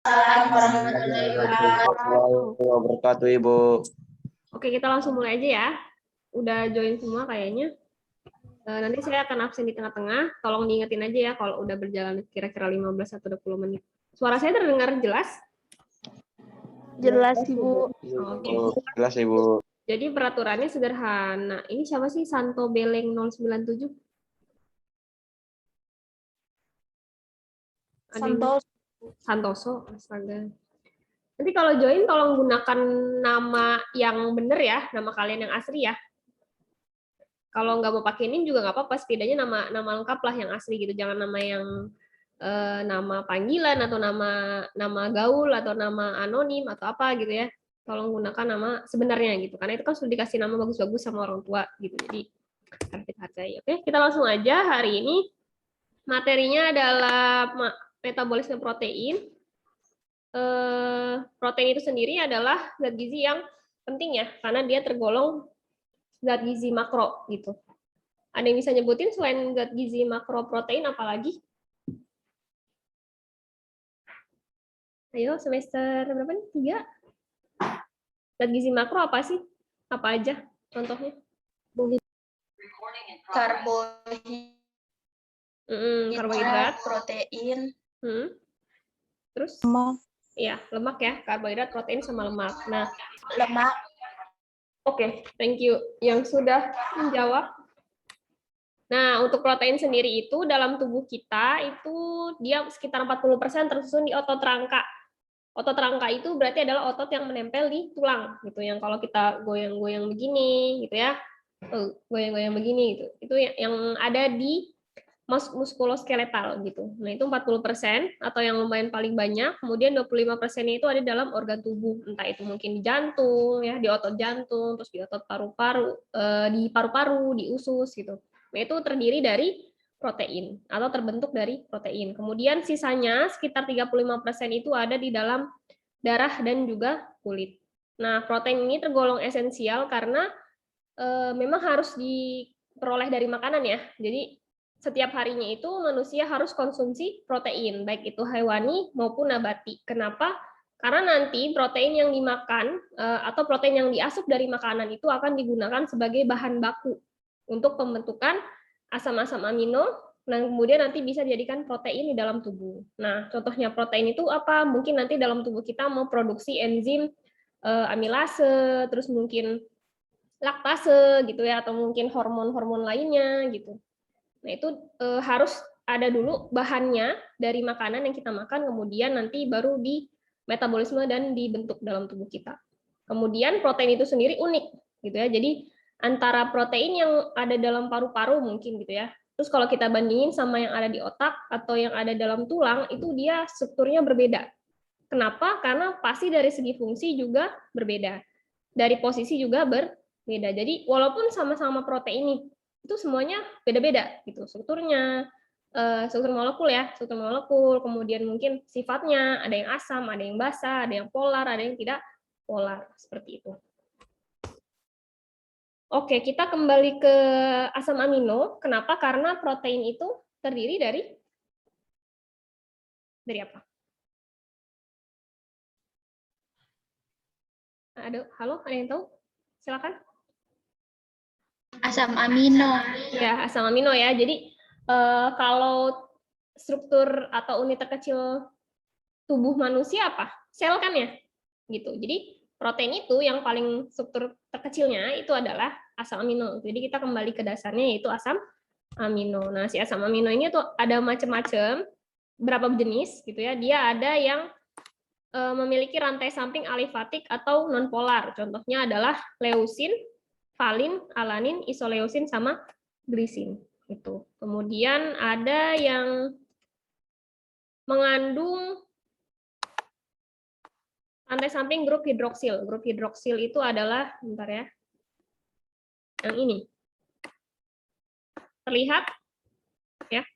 Warahmatullahi wabarakatuh, Ibu. Oke, kita langsung mulai aja ya. Udah join semua kayaknya. Nanti saya akan absen di tengah-tengah. Tolong diingetin aja ya kalau udah berjalan kira-kira 15 atau 20 menit. Suara saya terdengar jelas? Jelas, Ibu. Oke. Jelas, Ibu. Jadi peraturannya sederhana. Ini siapa sih Santo Beleng 097? Santoso, astaga. Nanti kalau join tolong gunakan nama yang benar ya, nama kalian yang asli ya. Kalau nggak mau pakai ini juga nggak apa-apa, setidaknya nama lengkap lah yang asli gitu, jangan nama yang nama panggilan atau nama gaul atau nama anonim atau apa gitu ya. Tolong gunakan nama sebenarnya gitu, karena itu kan sudah dikasih nama bagus-bagus sama orang tua gitu. Jadi harus dihargai. Oke, kita langsung aja. Hari ini materinya adalah metabolisme protein. Protein itu sendiri adalah zat gizi yang penting ya, karena dia tergolong zat gizi makro gitu. Ada yang bisa nyebutin selain zat gizi makro protein apa lagi? Ayo, semester berapa nih? 3. Zat gizi makro apa sih? Apa aja contohnya? Karbohidrat, protein, terus ya lemak ya, karbohidrat, protein sama lemak. Nah, lemak. Oke, thank you yang sudah menjawab. Nah, untuk protein sendiri itu dalam tubuh kita itu dia sekitar 40% tersusun di otot rangka. Otot rangka itu berarti adalah otot yang menempel di tulang gitu, yang kalau kita goyang-goyang begini gitu ya. Goyang-goyang begini gitu. Itu yang ada di muskuloskeletal gitu. Nah, itu 40% atau yang lumayan paling banyak. Kemudian 25%-nya itu ada dalam organ tubuh, entah itu mungkin di jantung ya, di otot jantung, terus di otot paru-paru, di paru-paru, di usus gitu. Nah, itu terdiri dari protein atau terbentuk dari protein. Kemudian sisanya sekitar 35% itu ada di dalam darah dan juga kulit. Nah, protein ini tergolong esensial karena memang harus diperoleh dari makanan ya. Jadi setiap harinya itu manusia harus konsumsi protein, baik itu hewani maupun nabati. Kenapa? Karena nanti protein yang dimakan atau protein yang diasup dari makanan itu akan digunakan sebagai bahan baku untuk pembentukan asam-asam amino, nah kemudian nanti bisa dijadikan protein di dalam tubuh. Nah, contohnya protein itu apa? Mungkin nanti dalam tubuh kita mau produksi enzim amilase, terus mungkin laktase gitu ya, atau mungkin hormon-hormon lainnya gitu. Nah, itu harus ada dulu bahannya dari makanan yang kita makan, kemudian nanti baru di metabolisme dan dibentuk dalam tubuh kita. Kemudian protein itu sendiri unik gitu ya. Jadi antara protein yang ada dalam paru-paru mungkin gitu ya. Terus kalau kita bandingin sama yang ada di otak atau yang ada dalam tulang, itu dia strukturnya berbeda. Kenapa? Karena pasti dari segi fungsi juga berbeda. Dari posisi juga berbeda. Jadi walaupun sama-sama protein ini, itu semuanya beda-beda gitu strukturnya, struktur molekul, kemudian mungkin sifatnya, ada yang asam, ada yang basa, ada yang polar, ada yang tidak polar, seperti itu. Oke, kita kembali ke asam amino. Kenapa? Karena protein itu terdiri dari apa? Halo, ada yang tahu? Silakan. Asam amino. Ya, asam amino ya. Jadi kalau struktur atau unit terkecil tubuh manusia apa? Sel kan ya? Gitu. Jadi protein itu yang paling struktur terkecilnya itu adalah asam amino. Jadi kita kembali ke dasarnya yaitu asam amino. Nah, si asam amino ini tuh ada macam-macam, berapa jenis gitu ya. Dia ada yang memiliki rantai samping alifatik atau nonpolar. Contohnya adalah leusin, valin, alanin, isoleusin sama glisin. Itu. Kemudian ada yang mengandung rantai samping grup hidroksil. Grup hidroksil itu adalah, bentar ya, yang ini. Terlihat? Ya,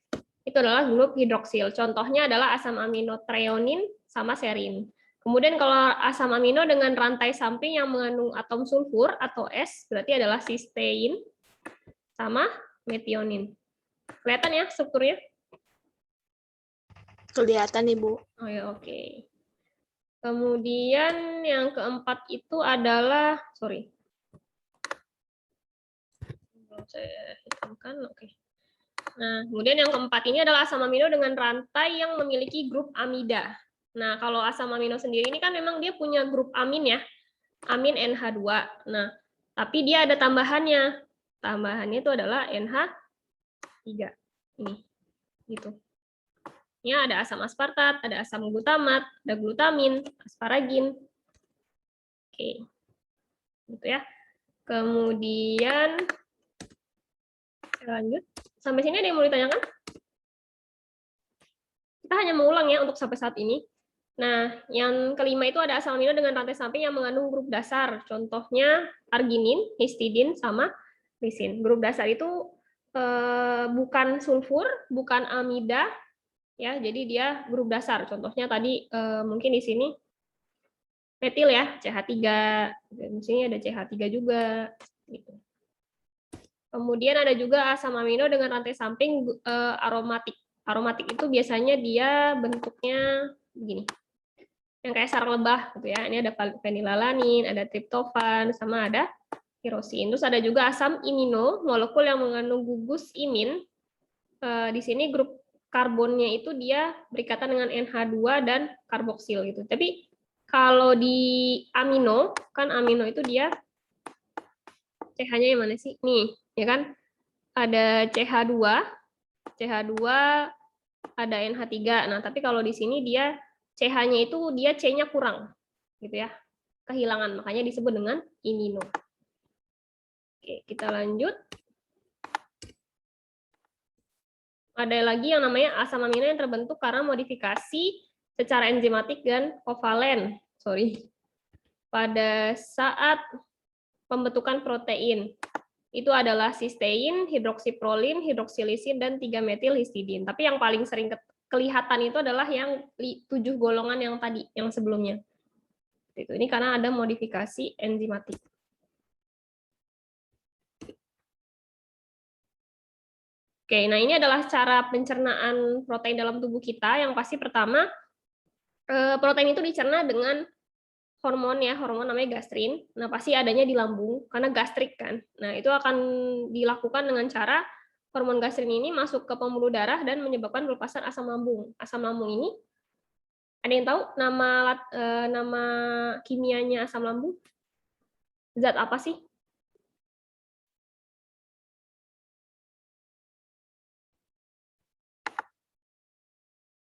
itu adalah grup hidroksil. Contohnya adalah asam amino treonin sama serin. Kemudian kalau asam amino dengan rantai samping yang mengandung atom sulfur atau S, berarti adalah sistein sama metionin. Kelihatan ya strukturnya? Kelihatan, Ibu. Oh ya, oke. Kemudian yang keempat itu adalah, sorry, belum saya hitamkan, oke. Nah, kemudian yang keempat ini adalah asam amino dengan rantai yang memiliki grup amida. Nah, kalau asam amino sendiri ini kan memang dia punya grup amin ya, amin NH2. Nah, tapi dia ada tambahannya. Tambahannya itu adalah NH3. Ini, gitu. Ini ada asam aspartat, ada asam glutamat, ada glutamin, asparagin. Oke. Gitu ya. Kemudian lanjut. Sampai sini ada yang mau ditanyakan? Kita hanya mengulang ya untuk sampai saat ini. Nah, yang kelima itu ada asam amino dengan rantai samping yang mengandung grup dasar. Contohnya arginin, histidin, sama lisin. Grup dasar itu bukan sulfur, bukan amida, ya. Jadi dia grup dasar. Contohnya tadi mungkin di sini metil ya, CH3. Di sini ada CH3 juga. Gitu. Kemudian ada juga asam amino dengan rantai samping aromatik. Aromatik itu biasanya dia bentuknya begini. Yang kayak sarang lebah gitu ya. Ini ada fenilalanin, ada triptofan, sama ada tirosin. Terus ada juga asam imino, molekul yang mengandung gugus imin. Di sini grup karbonnya itu dia berikatan dengan NH2 dan karboksil gitu. Tapi kalau di amino, kan amino itu dia CH-nya yang mana sih? Nih, ya kan? Ada CH2, ada NH3. Nah, tapi kalau di sini dia CH-nya itu dia C-nya kurang, gitu ya, kehilangan, makanya disebut dengan imino. Oke, kita lanjut. Ada lagi yang namanya asam amino yang terbentuk karena modifikasi secara enzimatik dan kovalen. Pada saat pembentukan protein. Itu adalah sistein, hidroksiprolin, hidroksilisin, dan 3-metil histidin. Tapi yang paling sering kelihatan itu adalah yang 7 golongan yang tadi, yang sebelumnya. Ini karena ada modifikasi enzimatik. Oke, nah ini adalah cara pencernaan protein dalam tubuh kita. Yang pasti pertama, protein itu dicerna dengan hormon ya, hormon namanya gastrin. Nah, pasti adanya di lambung karena gastrik kan. Nah, itu akan dilakukan dengan cara hormon gastrin ini masuk ke pembuluh darah dan menyebabkan pelepasan asam lambung. Asam lambung ini ada yang tahu nama kimianya asam lambung? Zat apa sih?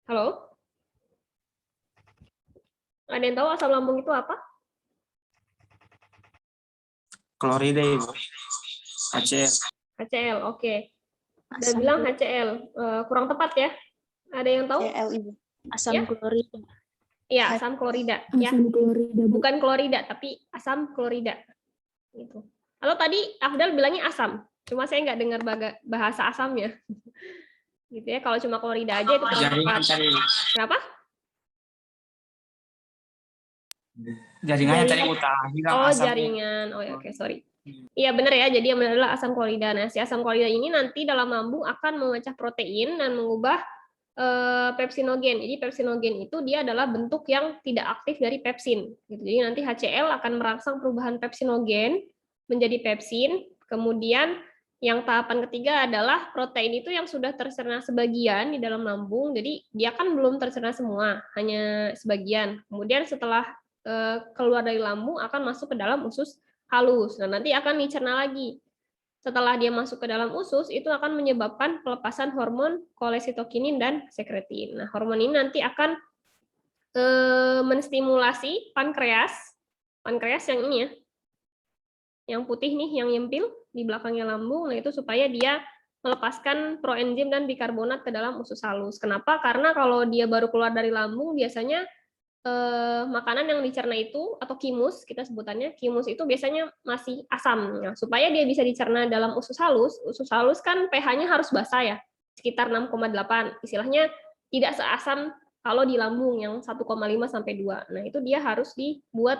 Halo? Ada yang tahu asam lambung itu apa? Klorida, Ibu. HCl. HCl, oke. Udah bilang HCl. Kurang tepat ya? Ada yang tahu? CL Ibu. Asam Ya? klorida. Iya, asam klorida. Ya. klorida, Bu. Bukan klorida, tapi asam klorida. Gitu. Kalau tadi Afdal bilangnya asam, cuma saya nggak dengar bahasa asamnya. Gitu ya. Kalau cuma klorida aja itu kurang Jaringan tepat. tadi. Kenapa? Jaringannya tadi Jaringan. utara. Oh, jaringan. Oh, ya, oke, sorry. Iya benar ya, jadi yang benar adalah asam klorida. Nah, si asam klorida ini nanti dalam lambung akan memecah protein dan mengubah pepsinogen. Jadi pepsinogen itu dia adalah bentuk yang tidak aktif dari pepsin. Gitu. Jadi nanti HCl akan merangsang perubahan pepsinogen menjadi pepsin. Kemudian yang tahapan ketiga adalah protein itu yang sudah tercerna sebagian di dalam lambung. Jadi dia kan belum tercerna semua, hanya sebagian. Kemudian setelah keluar dari lambung akan masuk ke dalam usus halus. Nah, nanti akan dicerna lagi. Setelah dia masuk ke dalam usus, itu akan menyebabkan pelepasan hormon kolesitokinin dan sekretin. Nah, hormon ini nanti akan menstimulasi pankreas. Pankreas yang ini ya, yang putih nih, yang nyempil di belakangnya lambung. Nah, itu supaya dia melepaskan proenzim dan bikarbonat ke dalam usus halus. Kenapa? Karena kalau dia baru keluar dari lambung, biasanya makanan yang dicerna itu atau kimus, kita sebutannya kimus itu biasanya masih asam. Nah, supaya dia bisa dicerna dalam usus halus kan pH-nya harus basah ya, sekitar 6,8. Istilahnya tidak seasam kalau di lambung yang 1,5 sampai 2. Nah, itu dia harus dibuat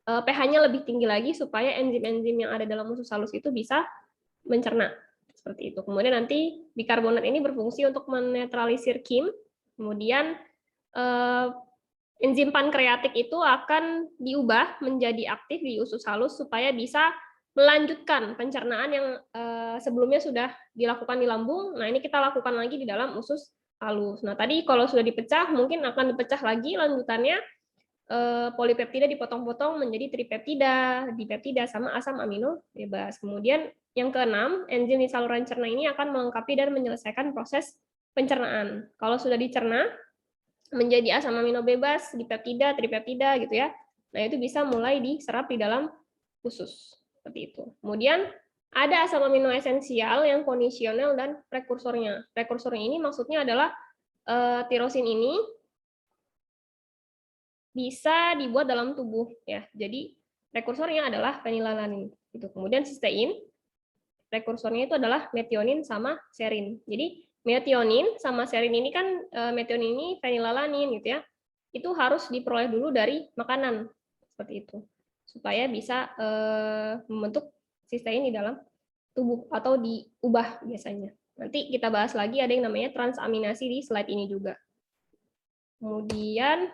pH-nya lebih tinggi lagi supaya enzim-enzim yang ada dalam usus halus itu bisa mencerna. Seperti itu. Kemudian nanti bikarbonat ini berfungsi untuk menetralisir kim. Kemudian enzim pankreatik itu akan diubah menjadi aktif di usus halus supaya bisa melanjutkan pencernaan yang sebelumnya sudah dilakukan di lambung. Nah, ini kita lakukan lagi di dalam usus halus. Nah, tadi kalau sudah dipecah, mungkin akan dipecah lagi lanjutannya, polipeptida dipotong-potong menjadi tripeptida, dipeptida, sama asam amino bebas. Kemudian yang keenam, enzim di saluran cerna ini akan melengkapi dan menyelesaikan proses pencernaan. Kalau sudah dicerna menjadi asam amino bebas, dipeptida, tripeptida gitu ya. Nah, itu bisa mulai diserap di dalam usus. Seperti itu. Kemudian ada asam amino esensial yang kondisional dan prekursornya. Prekursornya ini maksudnya adalah tirosin ini bisa dibuat dalam tubuh ya. Jadi prekursornya adalah fenilalanin. Gitu. Kemudian sistein, prekursornya itu adalah metionin sama serin. Jadi metionin sama serin ini kan, metionin ini fenilalanin gitu ya. Itu harus diperoleh dulu dari makanan seperti itu supaya bisa membentuk sistein di dalam tubuh atau diubah biasanya. Nanti kita bahas lagi, ada yang namanya transaminasi di slide ini juga. Kemudian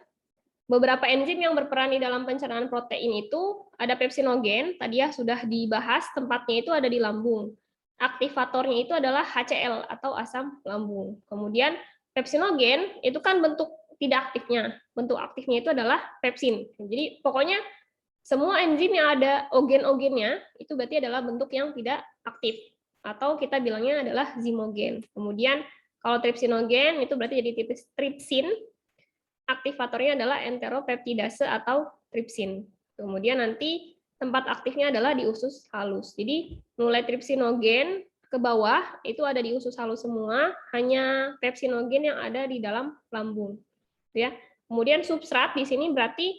beberapa enzim yang berperan di dalam pencernaan protein itu ada pepsinogen, tadi ya sudah dibahas, tempatnya itu ada di lambung. Aktivatornya itu adalah HCl atau asam lambung. Kemudian pepsinogen itu kan bentuk tidak aktifnya. Bentuk aktifnya itu adalah pepsin. Jadi pokoknya semua enzim yang ada ogen-ogennya itu berarti adalah bentuk yang tidak aktif. Atau kita bilangnya adalah zimogen. Kemudian kalau tripsinogen itu berarti jadi tipis tripsin. Aktivatornya adalah enteropeptidase atau tripsin. Kemudian nanti tempat aktifnya adalah di usus halus. Jadi mulai tripsinogen ke bawah itu ada di usus halus semua, hanya pepsinogen yang ada di dalam lambung. Ya. Kemudian substrat di sini berarti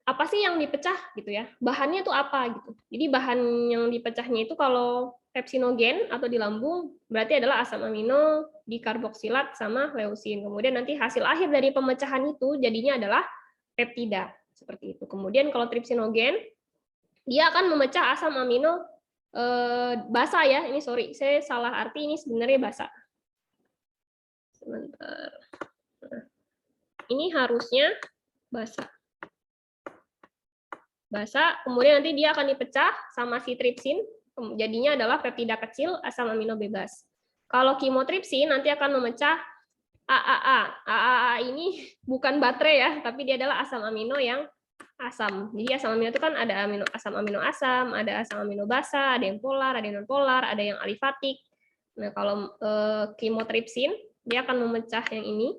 apa sih yang dipecah gitu ya? Bahannya itu apa gitu. Jadi bahan yang dipecahnya itu kalau pepsinogen atau di lambung berarti adalah asam amino, dikarboksilat sama leusin. Kemudian nanti hasil akhir dari pemecahan itu jadinya adalah peptida seperti itu. Kemudian kalau tripsinogen dia akan memecah asam amino basa ya. Ini sorry, saya salah arti, ini sebenarnya basa. Sebentar. Nah, ini harusnya basa. Basa, kemudian nanti dia akan dipecah sama si tripsin, jadinya adalah peptida kecil asam amino bebas. Kalau kimotripsin nanti akan memecah AAA. AAA ini bukan baterai ya, tapi dia adalah asam amino yang asam. Jadi asam amino itu kan ada asam amino asam, ada asam amino basa, ada yang polar, ada yang non polar, ada yang alifatik. Nah, kalau kimotripsin dia akan memecah yang ini,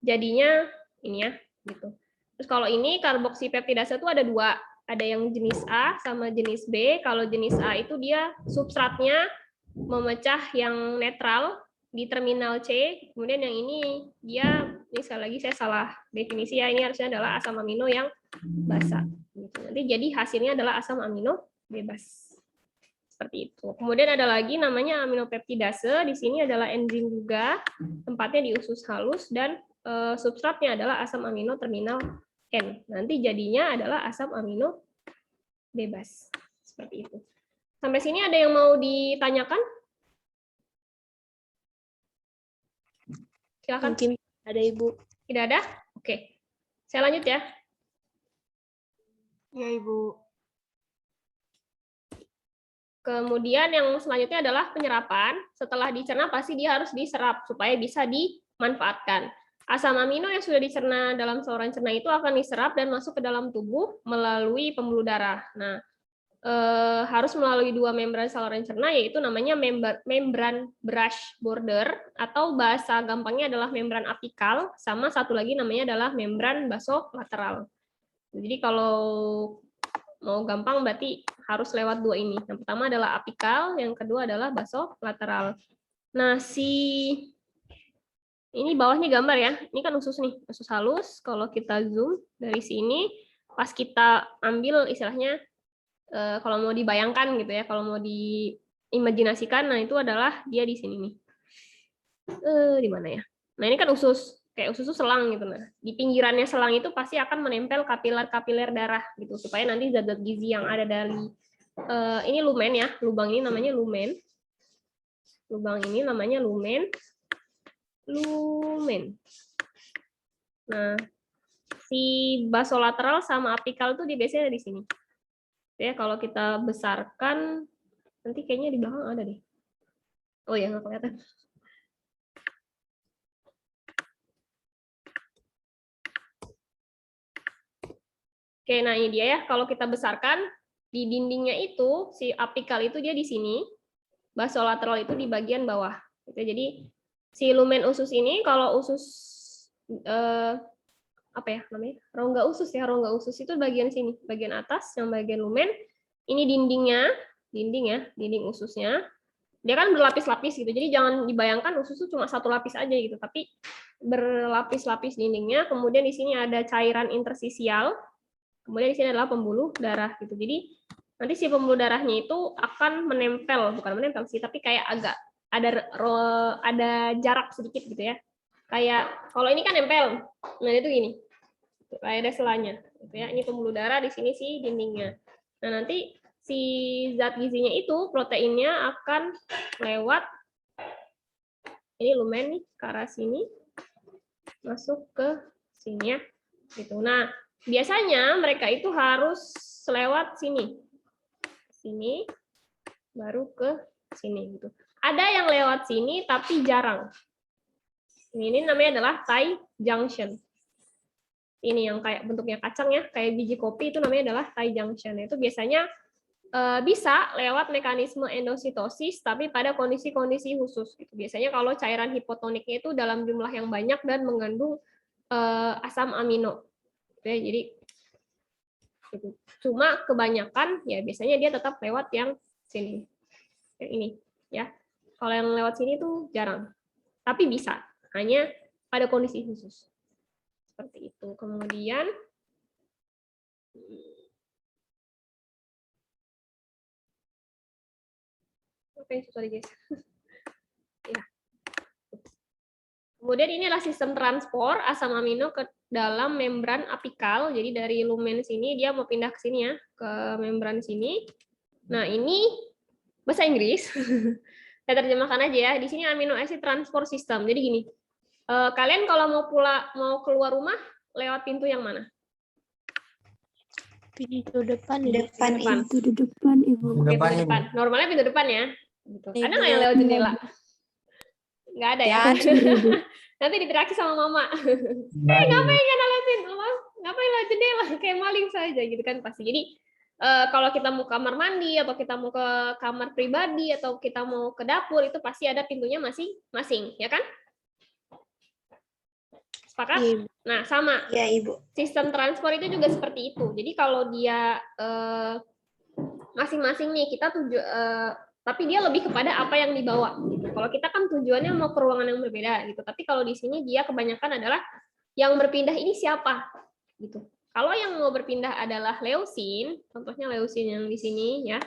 jadinya ini ya, gitu. Terus kalau ini karboksipeptidase itu ada dua, ada yang jenis A sama jenis B. Kalau jenis A itu dia substratnya memecah yang netral di terminal C, kemudian yang ini dia, ini sekali lagi saya salah definisi ya, ini harusnya adalah asam amino yang basa. Nanti jadi hasilnya adalah asam amino bebas. Seperti itu. Kemudian ada lagi namanya aminopeptidase, di sini adalah enzim juga, tempatnya di usus halus dan substratnya adalah asam amino terminal N. Nanti jadinya adalah asam amino bebas. Seperti itu. Sampai sini ada yang mau ditanyakan? Silakan. Mungkin ada Ibu. Tidak ada? Oke. Saya lanjut ya. Ya Ibu. Kemudian yang selanjutnya adalah penyerapan. Setelah dicerna pasti dia harus diserap supaya bisa dimanfaatkan. Asam amino yang sudah dicerna dalam saluran cerna itu akan diserap dan masuk ke dalam tubuh melalui pembuluh darah. Nah, harus melalui dua membran saluran cerna, yaitu namanya membran brush border, atau bahasa gampangnya adalah membran apikal, sama satu lagi namanya adalah membran basolateral. Jadi kalau mau gampang berarti harus lewat dua ini. Yang pertama adalah apikal, yang kedua adalah basolateral. Nah, ini bawahnya gambar ya, ini kan usus nih, usus halus. Kalau kita zoom dari sini, pas kita ambil istilahnya, kalau mau dibayangkan gitu ya, kalau mau diimajinasikan, nah itu adalah dia di sini nih. Di mana ya? Nah ini kan usus, kayak usus selang gitu. Nah di pinggirannya selang itu pasti akan menempel kapiler-kapiler darah gitu, supaya nanti zat-zat gizi yang ada dari ini lumen ya, lubang ini namanya lumen. Lubang ini namanya lumen. Nah, si basolateral sama apikal tuh dia biasanya ada di sini. Ya, kalau kita besarkan, nanti kayaknya di belakang ada deh. Oh ya, nggak kelihatan. Oke, nah ini dia ya. Kalau kita besarkan, di dindingnya itu, si apikal itu dia di sini, basolateral itu di bagian bawah. Jadi, si lumen usus ini, kalau usus, apa ya namanya? Rongga usus ya. Rongga usus itu bagian sini, bagian atas, yang bagian lumen. Ini dindingnya, dinding ususnya. Dia kan berlapis-lapis gitu. Jadi jangan dibayangkan usus itu cuma satu lapis aja gitu, tapi berlapis-lapis dindingnya. Kemudian di sini ada cairan interstisial. Kemudian di sini adalah pembuluh darah gitu. Jadi nanti si pembuluh darahnya itu akan menempel, bukan menempel sih, tapi kayak agak ada jarak sedikit gitu ya. Kayak kalau ini kan nempel. Nah, itu gini. Kayak ada selanya gitu ya. Ini pembuluh darah, di sini sih dindingnya. Nah, nanti si zat gizinya itu proteinnya akan lewat ini lumen nih ke arah sini masuk ke sini ya gitu. Nah, biasanya mereka itu harus lewat sini baru ke sini gitu. Ada yang lewat sini tapi jarang. Ini namanya adalah tie junction. Ini yang kayak bentuknya kacang ya, kayak biji kopi, itu namanya adalah tie junction. Itu biasanya bisa lewat mekanisme endositosis, tapi pada kondisi-kondisi khusus. Gitu. Biasanya kalau cairan hipotoniknya itu dalam jumlah yang banyak dan mengandung asam amino. Oke, jadi gitu. Cuma kebanyakan ya biasanya dia tetap lewat yang sini, yang ini, ya. Kalau yang lewat sini tuh jarang, tapi bisa, hanya pada kondisi khusus. Seperti itu. Kemudian sorry guys. Ya. Kemudian ini adalah sistem transport asam amino ke dalam membran apikal. Jadi dari lumen sini dia mau pindah ke sini ya, ke membran sini. Nah, ini bahasa Inggris. Saya terjemahkan aja ya. Di sini amino acid transport system. Jadi gini. Kalian kalau mau keluar rumah lewat pintu yang mana? Pintu depan. Pintu depan, Ibu. Oke, pintu depan. Normalnya pintu depan ya. Gitu. Ada nggak yang lewat jendela? Nggak ada ya. Nanti diteriaki sama mama. Ngapain nggak lewatin? Mama, ngapain lewat jendela? Kayak maling saja gitu kan pasti. Jadi kalau kita mau kamar mandi atau kita mau ke kamar pribadi atau kita mau ke dapur itu pasti ada pintunya masing-masing, ya kan? Sepakat? Iya. Nah, sama. Ya, Ibu. Sistem transport itu juga seperti itu. Jadi kalau dia masing-masing nih kita tapi dia lebih kepada apa yang dibawa. Gitu. Kalau kita kan tujuannya mau ke ruangan yang berbeda, gitu. Tapi kalau di sini dia kebanyakan adalah yang berpindah ini siapa, gitu. Kalau yang mau berpindah adalah leusin, contohnya leusin yang di sini ya.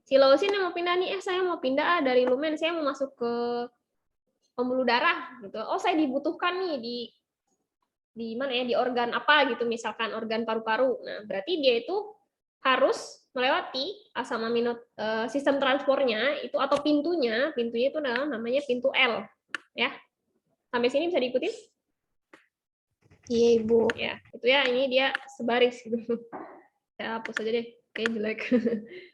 Si leusin yang mau pindah nih, saya mau pindah dari lumen, saya mau masuk ke pembuluh darah, gitu. Oh, saya dibutuhkan nih di mana ya, di organ apa gitu, misalkan organ paru-paru. Nah, berarti dia itu harus melewati asam amino sistem transportnya itu atau pintunya itu namanya pintu L ya. Sampai sini bisa diikuti? Iya, Ibu. Ya, itu ya, ini dia sebaris gitu. Saya hapus aja deh, kayak jelek.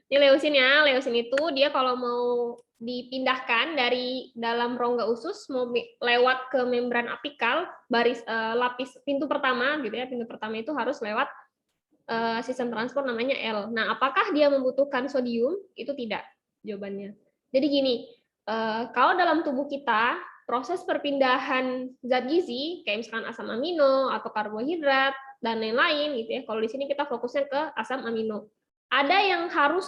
Ini leusin ya, leusin itu dia kalau mau dipindahkan dari dalam rongga usus mau lewat ke membran apikal, lapis pintu pertama gitu ya, pintu pertama itu harus lewat sistem transport namanya L. Nah, apakah dia membutuhkan sodium? Itu tidak jawabannya. Jadi gini, kalau dalam tubuh kita proses perpindahan zat gizi kayak misalkan asam amino atau karbohidrat dan lain-lain gitu ya. Kalau di sini kita fokusnya ke asam amino. Ada yang harus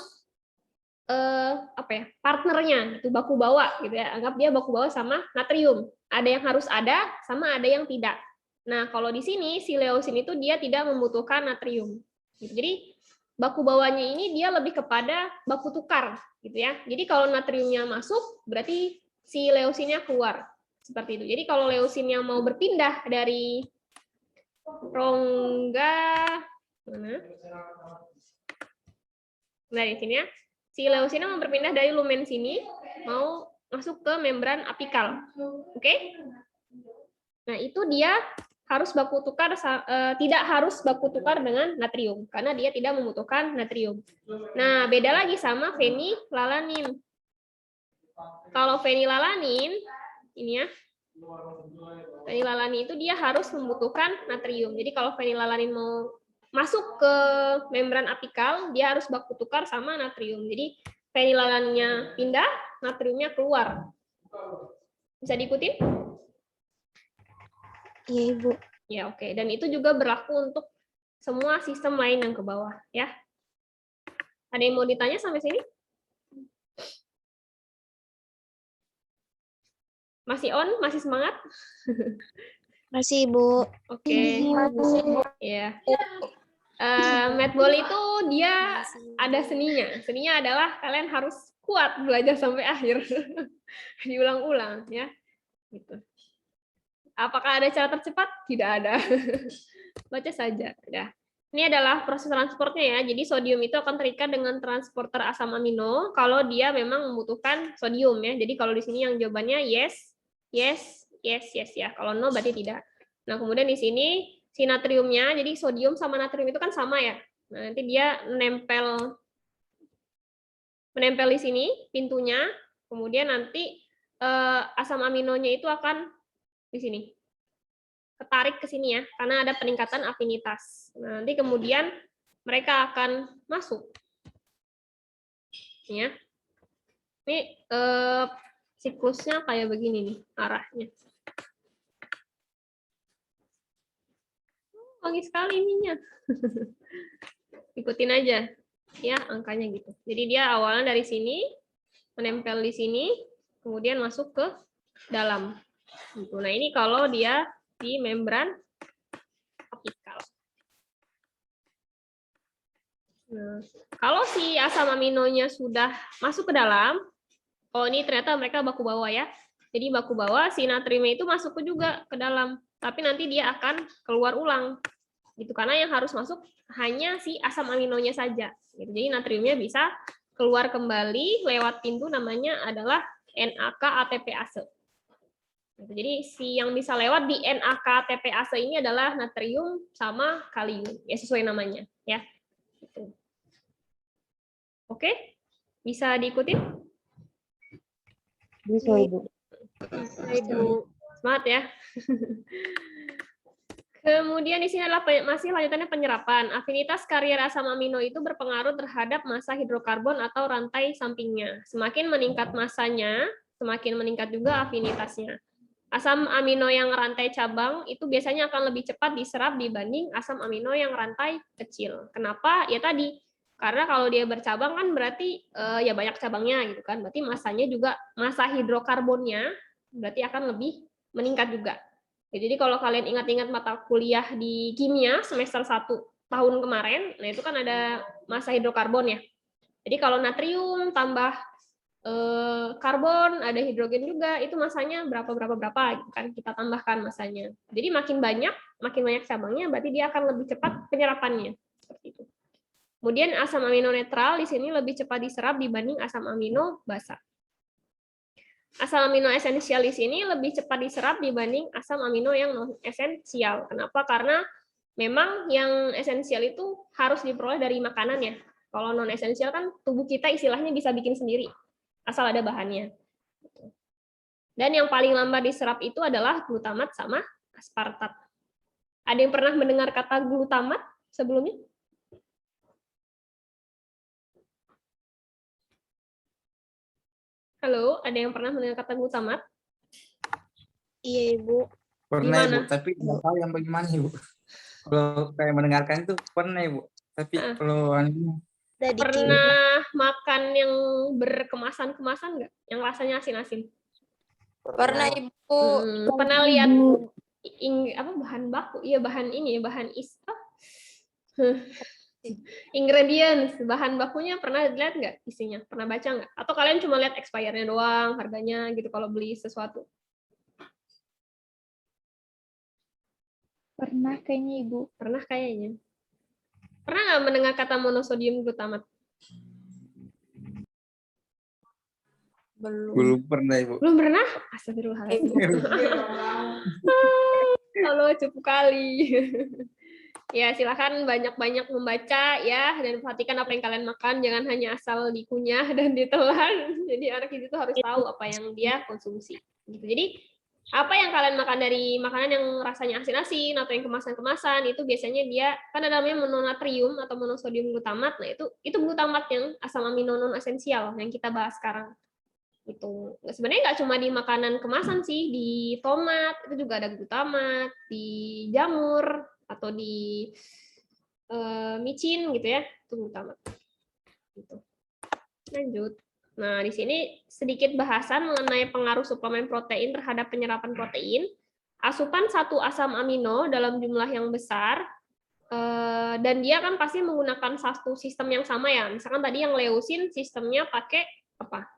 partnernya itu baku bawa gitu ya. Anggap dia baku bawa sama natrium. Ada yang harus ada sama ada yang tidak. Nah, kalau di sini si leusin itu dia tidak membutuhkan natrium. Jadi baku bawanya ini dia lebih kepada baku tukar gitu ya. Jadi kalau natriumnya masuk berarti si leusinnya keluar. Seperti itu. Jadi kalau leusinnya mau berpindah dari rongga mana? Nah, di sini ya. Si leusinnya mau berpindah dari lumen sini mau masuk ke membran apikal. Oke? Nah, itu dia harus baku tukar tidak harus baku tukar dengan natrium karena dia tidak membutuhkan natrium. Nah, beda lagi sama fenilalanin. Kalau fenilalanin ini ya, fenilalanin itu dia harus membutuhkan natrium. Jadi kalau fenilalanin mau masuk ke membran apikal, dia harus baku tukar sama natrium. Jadi fenilalaninnya pindah, natriumnya keluar. Bisa diikutin? Iya, Ibu. Ya, oke. Dan itu juga berlaku untuk semua sistem lain yang ke bawah, ya. Ada yang mau ditanya sampai sini? Masih on? Masih semangat? Masih, Ibu. Oke. Ya. Netball itu dia ada seninya. Seninya adalah kalian harus kuat belajar sampai akhir. Diulang-ulang, ya. Gitu. Apakah ada cara tercepat? Tidak ada. Baca saja. Udah. Ini adalah proses transportnya ya. Jadi sodium itu akan terikat dengan transporter asam amino kalau dia memang membutuhkan sodium ya. Jadi kalau di sini yang jawabannya yes, yes, yes, yes ya. Kalau no berarti tidak. Nah, kemudian di sini si natriumnya, jadi sodium sama natrium itu kan sama ya. Nah, nanti dia menempel di sini pintunya. Kemudian nanti asam aminonya itu akan di sini ketarik ke sini ya, karena ada peningkatan afinitas. Nah, nanti kemudian mereka akan masuk. Ya. Ini siklusnya kayak begini nih arahnya. Wangi sekali ininya. Ikutin aja ya angkanya gitu. Jadi dia awalnya dari sini menempel di sini, kemudian masuk ke dalam. Gitu. Nah, ini kalau dia di membran apikal. Nah, kalau si asam aminonya sudah masuk ke dalam, oh ini ternyata mereka baku bawah ya. Jadi baku bawah, si natriumnya itu masuk juga ke dalam, tapi nanti dia akan keluar ulang. Gitu, karena yang harus masuk hanya si asam aminonya saja. Gitu. Jadi natriumnya bisa keluar kembali lewat pintu namanya adalah NAK-ATPase. Jadi si yang bisa lewat di NAK-ATPase ini adalah natrium sama kalium, ya sesuai namanya, ya. Gitu. Oke, bisa diikutin? Bisa, Ibu. Ibu, semangat ya. Kemudian di sini adalah masih lanjutannya penyerapan. Afinitas karier asam amino itu berpengaruh terhadap massa hidrokarbon atau rantai sampingnya. Semakin meningkat massanya, semakin meningkat juga afinitasnya. Asam amino yang rantai cabang itu biasanya akan lebih cepat diserap dibanding asam amino yang rantai kecil. Kenapa? Ya tadi, karena kalau dia bercabang kan berarti ya banyak cabangnya gitu kan. Berarti massanya juga, massa hidrokarbonnya berarti akan lebih meningkat juga. Jadi kalau kalian ingat-ingat mata kuliah di kimia semester 1 tahun kemarin, nah itu kan ada massa hidrokarbon ya. Jadi kalau natrium tambah karbon, ada hidrogen juga, itu masanya berapa gitu kan, kita tambahkan masanya. Jadi makin banyak cabangnya, berarti dia akan lebih cepat penyerapannya. Seperti itu. Kemudian asam amino netral di sini lebih cepat diserap dibanding asam amino basa. Asam amino esensial di sini lebih cepat diserap dibanding asam amino yang non esensial. Kenapa? Karena memang yang esensial itu harus diperoleh dari makanan ya. Kalau non esensial kan tubuh kita istilahnya bisa bikin sendiri, asal ada bahannya. Dan yang paling lambat diserap itu adalah glutamat sama aspartat. Ada yang pernah mendengar kata glutamat sebelumnya? Halo, ada yang pernah mendengar kata glutamat? Iya, Ibu. Pernah, Gimana? Ibu, tapi nggak tahu yang bagaimana, Ibu. Kalau kayak mendengarkan itu pernah, Ibu. Tapi kalau pernah makan yang berkemasan-kemasan nggak? Yang rasanya asin-asin? Pernah, Ibu. Pernah lihat bahan baku? Iya, bahan ini, bahan ingredients, bahan bakunya pernah lihat nggak isinya? Pernah baca nggak? Atau kalian cuma lihat expirednya doang, harganya gitu kalau beli sesuatu? Pernah kayaknya, Ibu. Pernah kayaknya. Pernah nggak mendengar kata monosodium glutamat? belum pernah, Ibu. Belum pernah? Astagfirullahaladzim. Halo, cukup kali. Ya, silakan banyak-banyak membaca ya dan perhatikan apa yang kalian makan, jangan hanya asal dikunyah dan ditelan. Jadi anak itu tuh harus tahu apa yang dia konsumsi. Gitu. Jadi apa yang kalian makan dari makanan yang rasanya asin-asin atau yang kemasan-kemasan itu biasanya dia kan ada namanya mononatrium atau monosodium glutamat. Nah, itu glutamat yang asam amino non esensial yang kita bahas sekarang. Itu sebenarnya nggak cuma di makanan kemasan sih, di tomat itu juga ada glutamat, di jamur atau di micin gitu ya, itu glutamat. Gitu. Lanjut. Nah, di sini sedikit bahasan mengenai pengaruh suplemen protein terhadap penyerapan protein. Asupan satu asam amino dalam jumlah yang besar, dan dia kan pasti menggunakan satu sistem yang sama ya. Misalkan tadi yang leusin sistemnya pakai apa?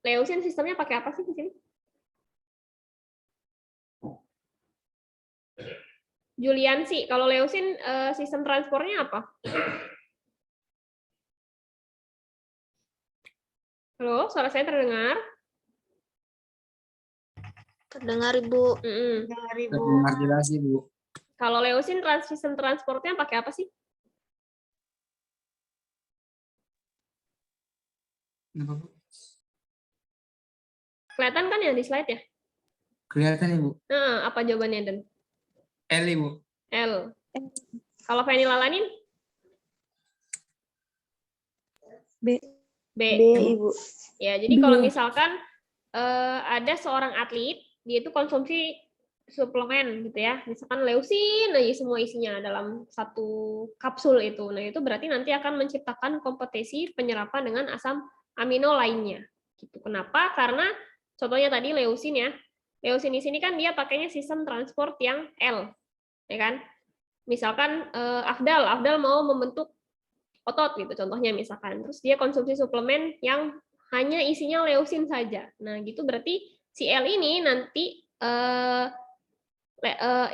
Leusin sistemnya pakai apa sih di sini? Juliansi, kalau leusin sistem transportnya apa? Halo, suara saya terdengar? Terdengar Ibu. Dengar jelas Ibu. Kalau leusin sistem transportnya pakai apa sih? Kenapa, Bu? Kelihatan kan ya di slide ya? Kelihatan Ibu. Nah, apa jawabannya Dan? L Ibu. L. Kalau fenilalanin? B. B. Ibu. Ya, jadi kalau misalkan ada seorang atlet, dia itu konsumsi suplemen gitu ya, misalkan leusin aja semua isinya dalam satu kapsul itu. Nah, itu berarti nanti akan menciptakan kompetisi penyerapan dengan asam amino lainnya. Gitu. Kenapa? Karena contohnya tadi leusin ya. Leusin di sini kan dia pakainya sistem transport yang L, ya kan? Misalkan Afdal mau membentuk otot gitu contohnya misalkan. Terus dia konsumsi suplemen yang hanya isinya leusin saja. Nah, gitu berarti si L ini nanti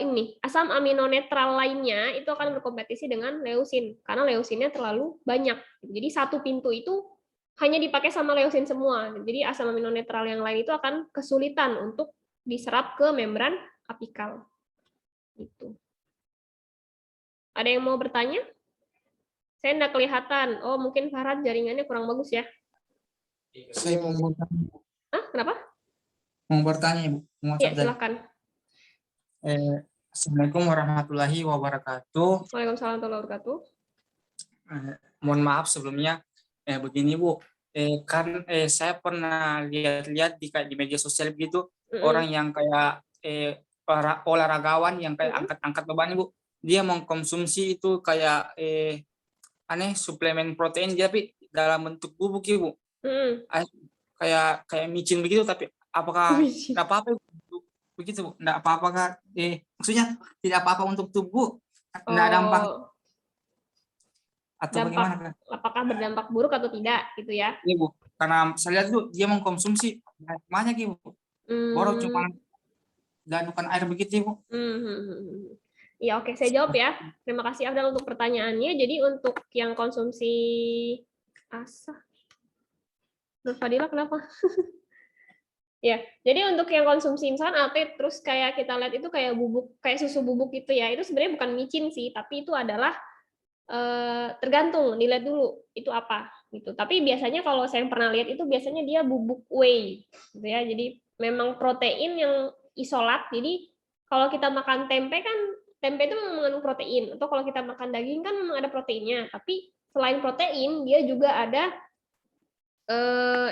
ini asam amino netral lainnya itu akan berkompetisi dengan leusin karena leusinnya terlalu banyak. Jadi satu pintu itu hanya dipakai sama leusin semua. Jadi asam amino netral yang lain itu akan kesulitan untuk diserap ke membran apikal. Gitu. Ada yang mau bertanya? Saya enggak kelihatan. Oh, mungkin Farhad jaringannya kurang bagus ya. Saya mau bertanya. Kenapa? Mau bertanya Ibu. Ya, silakan. Assalamualaikum warahmatullahi wabarakatuh. Waalaikumsalam warahmatullahi wabarakatuh. Mohon maaf sebelumnya. Begini Bu. Kan saya pernah lihat di media sosial begitu orang yang kayak para olahragawan yang kayak angkat-angkat beban Ibu. Dia mengkonsumsi itu kayak suplemen protein tapi dalam bentuk bubuk Ibu. Kayak micin begitu, tapi apakah tidak apa-apa begitu Bu? Tidak apa-apa kan? Maksudnya tidak apa-apa untuk tubuh? Tidak dampak atau bagaimana kan? Apakah berdampak buruk atau tidak gitu ya? Iya Bu, karena saya lihat tuh dia mengkonsumsi banyak Ibu. Baru cuma danukan air begitu Ibu. Ya, oke, saya jawab ya. Terima kasih Afdal untuk pertanyaannya. Jadi untuk yang konsumsi Nur Fadila kenapa? Ya, jadi untuk yang konsumsi misalkan atlet terus kayak kita lihat itu kayak bubuk, kayak susu bubuk gitu ya. Itu sebenarnya bukan micin sih, tapi itu adalah tergantung, dilihat dulu itu apa gitu. Tapi biasanya kalau saya pernah lihat itu biasanya dia bubuk whey gitu ya. Jadi memang protein yang isolat. Jadi kalau kita makan tempe kan tempe itu memang mengandung protein, atau kalau kita makan daging kan memang ada proteinnya, tapi selain protein dia juga ada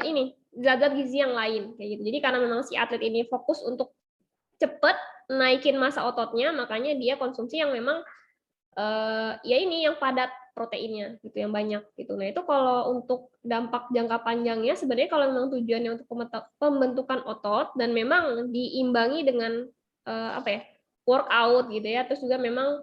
ini zat-zat gizi yang lain kayak gitu. Jadi karena memang si atlet ini fokus untuk cepet naikin massa ototnya, makanya dia konsumsi yang memang ya ini yang padat proteinnya gitu, yang banyak gitu. Nah, itu kalau untuk dampak jangka panjangnya sebenarnya kalau memang tujuannya untuk pembentukan otot dan memang diimbangi dengan workout gitu ya. Terus juga memang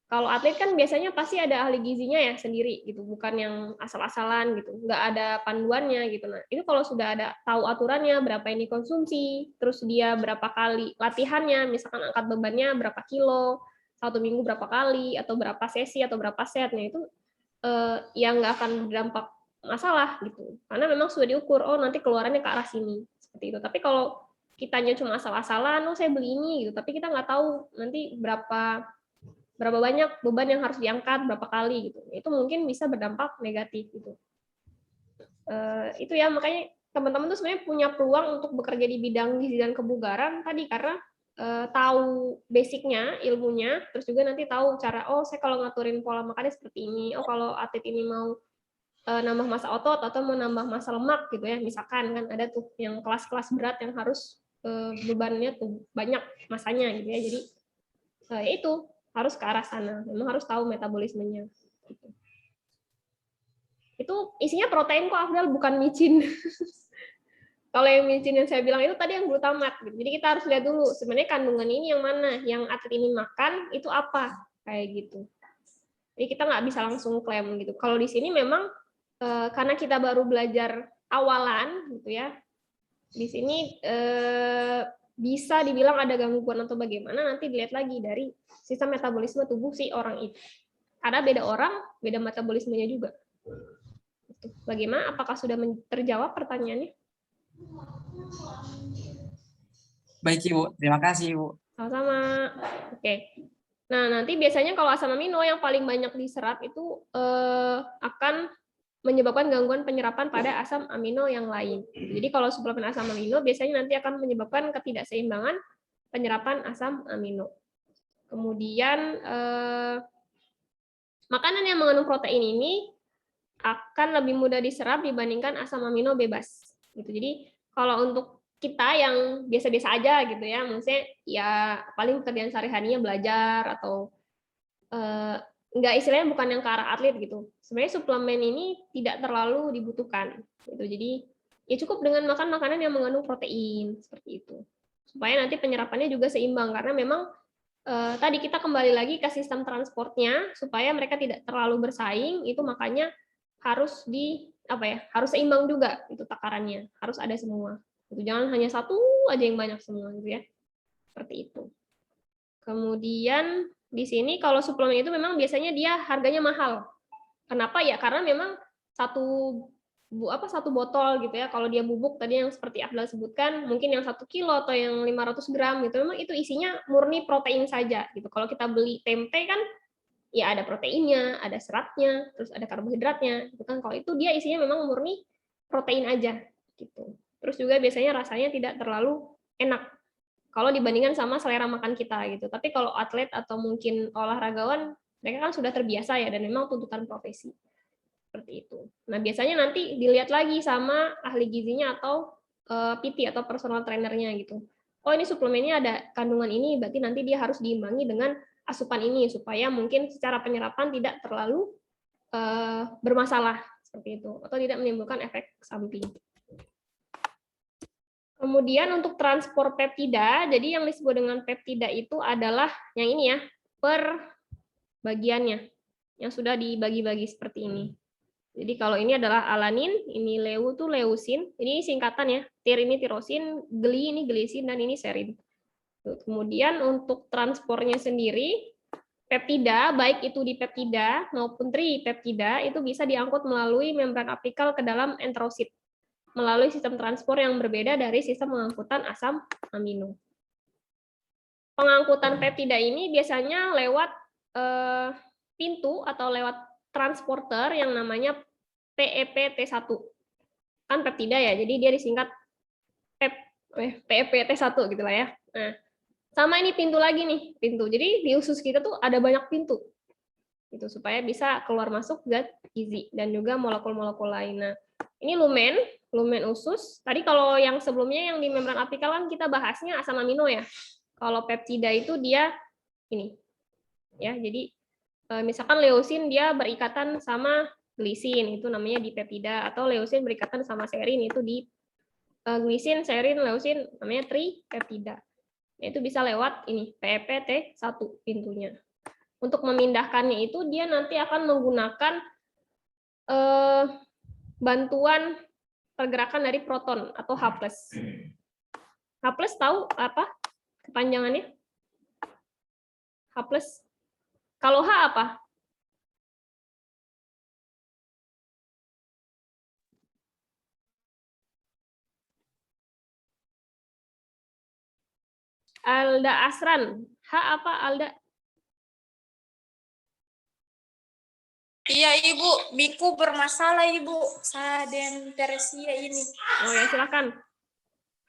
kalau atlet kan biasanya pasti ada ahli gizinya ya sendiri gitu, bukan yang asal-asalan gitu, nggak ada panduannya gitu. Nah, itu kalau sudah ada tahu aturannya, berapa yang dikonsumsi, terus dia berapa kali latihannya, misalkan angkat bebannya berapa kilo, satu minggu berapa kali, atau berapa sesi, atau berapa setnya, itu yang nggak akan berdampak masalah gitu. Karena memang sudah diukur, oh nanti keluarannya ke arah sini, seperti itu. Tapi kalau kitanya cuma asal-asalan, oh saya beli ini gitu, tapi kita nggak tahu nanti berapa banyak beban yang harus diangkat berapa kali gitu. Itu mungkin bisa berdampak negatif gitu. Itu ya, makanya teman-teman tuh sebenarnya punya peluang untuk bekerja di bidang gizi dan kebugaran tadi karena tahu basicnya, ilmunya, terus juga nanti tahu cara, oh saya kalau ngaturin pola makannya seperti ini, oh kalau atlet ini mau nambah massa otot atau mau nambah massa lemak gitu ya, misalkan kan ada tuh yang kelas-kelas berat yang harus bebannya tuh banyak masanya gitu ya, jadi ya itu harus ke arah sana, memang harus tahu metabolismenya. Itu isinya protein kok, Afdal, bukan micin. Kalau yang micin yang saya bilang itu tadi yang glutamat. Jadi kita harus lihat dulu sebenarnya kandungan ini yang mana, yang atlet ini makan itu apa, kayak gitu. Jadi kita nggak bisa langsung klaim gitu. Kalau di sini memang karena kita baru belajar awalan gitu ya, di sini bisa dibilang ada gangguan atau bagaimana, nanti dilihat lagi dari sistem metabolisme tubuh si orang itu. Ada beda orang, beda metabolismenya juga. Bagaimana? Apakah sudah terjawab pertanyaannya? Baik Ibu, terima kasih Ibu. Sama-sama. Oke. Nah, nanti biasanya kalau asam amino yang paling banyak diserap itu akan menyebabkan gangguan penyerapan pada asam amino yang lain. Jadi kalau suplemen asam amino biasanya nanti akan menyebabkan ketidakseimbangan penyerapan asam amino. Kemudian makanan yang mengandung protein ini akan lebih mudah diserap dibandingkan asam amino bebas. Gitu. Jadi kalau untuk kita yang biasa-biasa aja gitu ya, maksudnya ya paling pekerjaan sehari-harinya belajar atau enggak, istilahnya bukan yang ke arah atlet gitu. Sebenarnya suplemen ini tidak terlalu dibutuhkan gitu. Jadi ya cukup dengan makan makanan yang mengandung protein seperti itu. Supaya nanti penyerapannya juga seimbang karena memang tadi kita kembali lagi ke sistem transportnya supaya mereka tidak terlalu bersaing, itu makanya harus harus seimbang juga itu takarannya, harus ada semua. Gitu. Jangan hanya satu aja yang banyak semua gitu ya. Seperti itu. Kemudian di sini kalau suplemen itu memang biasanya dia harganya mahal. Kenapa ya? Karena memang satu botol gitu ya. Kalau dia bubuk tadi yang seperti Abdul sebutkan, mungkin yang 1 kilo atau yang 500 gram gitu. Memang itu isinya murni protein saja gitu. Kalau kita beli tempe kan ya ada proteinnya, ada seratnya, terus ada karbohidratnya. Gitu kan. Kalau itu dia isinya memang murni protein aja gitu. Terus juga biasanya rasanya tidak terlalu enak kalau dibandingkan sama selera makan kita gitu. Tapi kalau atlet atau mungkin olahragawan, mereka kan sudah terbiasa ya dan memang tuntutan profesi. Seperti itu. Nah, biasanya nanti dilihat lagi sama ahli gizinya atau PT atau personal trainernya gitu. Oh, ini suplemennya ada kandungan ini, berarti nanti dia harus diimbangi dengan asupan ini supaya mungkin secara penyerapan tidak terlalu bermasalah seperti itu atau tidak menimbulkan efek samping. Kemudian untuk transport peptida, jadi yang disebut dengan peptida itu adalah yang ini ya, per bagiannya, yang sudah dibagi-bagi seperti ini. Jadi kalau ini adalah alanin, ini leu tuh leusin, ini singkatan ya, tir ini tirosin, gli ini glisin, dan ini serin. Kemudian untuk transportnya sendiri, peptida, baik itu dipeptida maupun tripeptida, itu bisa diangkut melalui membran apikal ke dalam enterosit melalui sistem transport yang berbeda dari sistem pengangkutan asam amino. Pengangkutan peptida ini biasanya lewat pintu atau lewat transporter yang namanya PEP-T1. Kan peptida ya, jadi dia disingkat PEP-T1 gitu lah ya. Nah, sama ini pintu lagi nih, pintu. Jadi di usus kita tuh ada banyak pintu. Gitu supaya bisa keluar masuk zat gizi dan juga molekul-molekul lain. Nah, ini lumen usus. Tadi kalau yang sebelumnya yang di membran apikal kan kita bahasnya asam amino ya. Kalau peptida itu dia ini. Ya, jadi misalkan leusin dia berikatan sama glisin, itu namanya dipeptida, atau leusin berikatan sama serin, itu di glisin, serin, leusin namanya tripeptida. Nah, itu bisa lewat ini PEP-T1 pintunya. Untuk memindahkannya itu dia nanti akan menggunakan bantuan pergerakan dari proton atau H+. H+ tahu apa kepanjangannya? H+. Kalau H apa? Alda Asran. H apa Alda? Iya Ibu, biku bermasalah Ibu. Sedenteresia ini. Oh ya, silakan.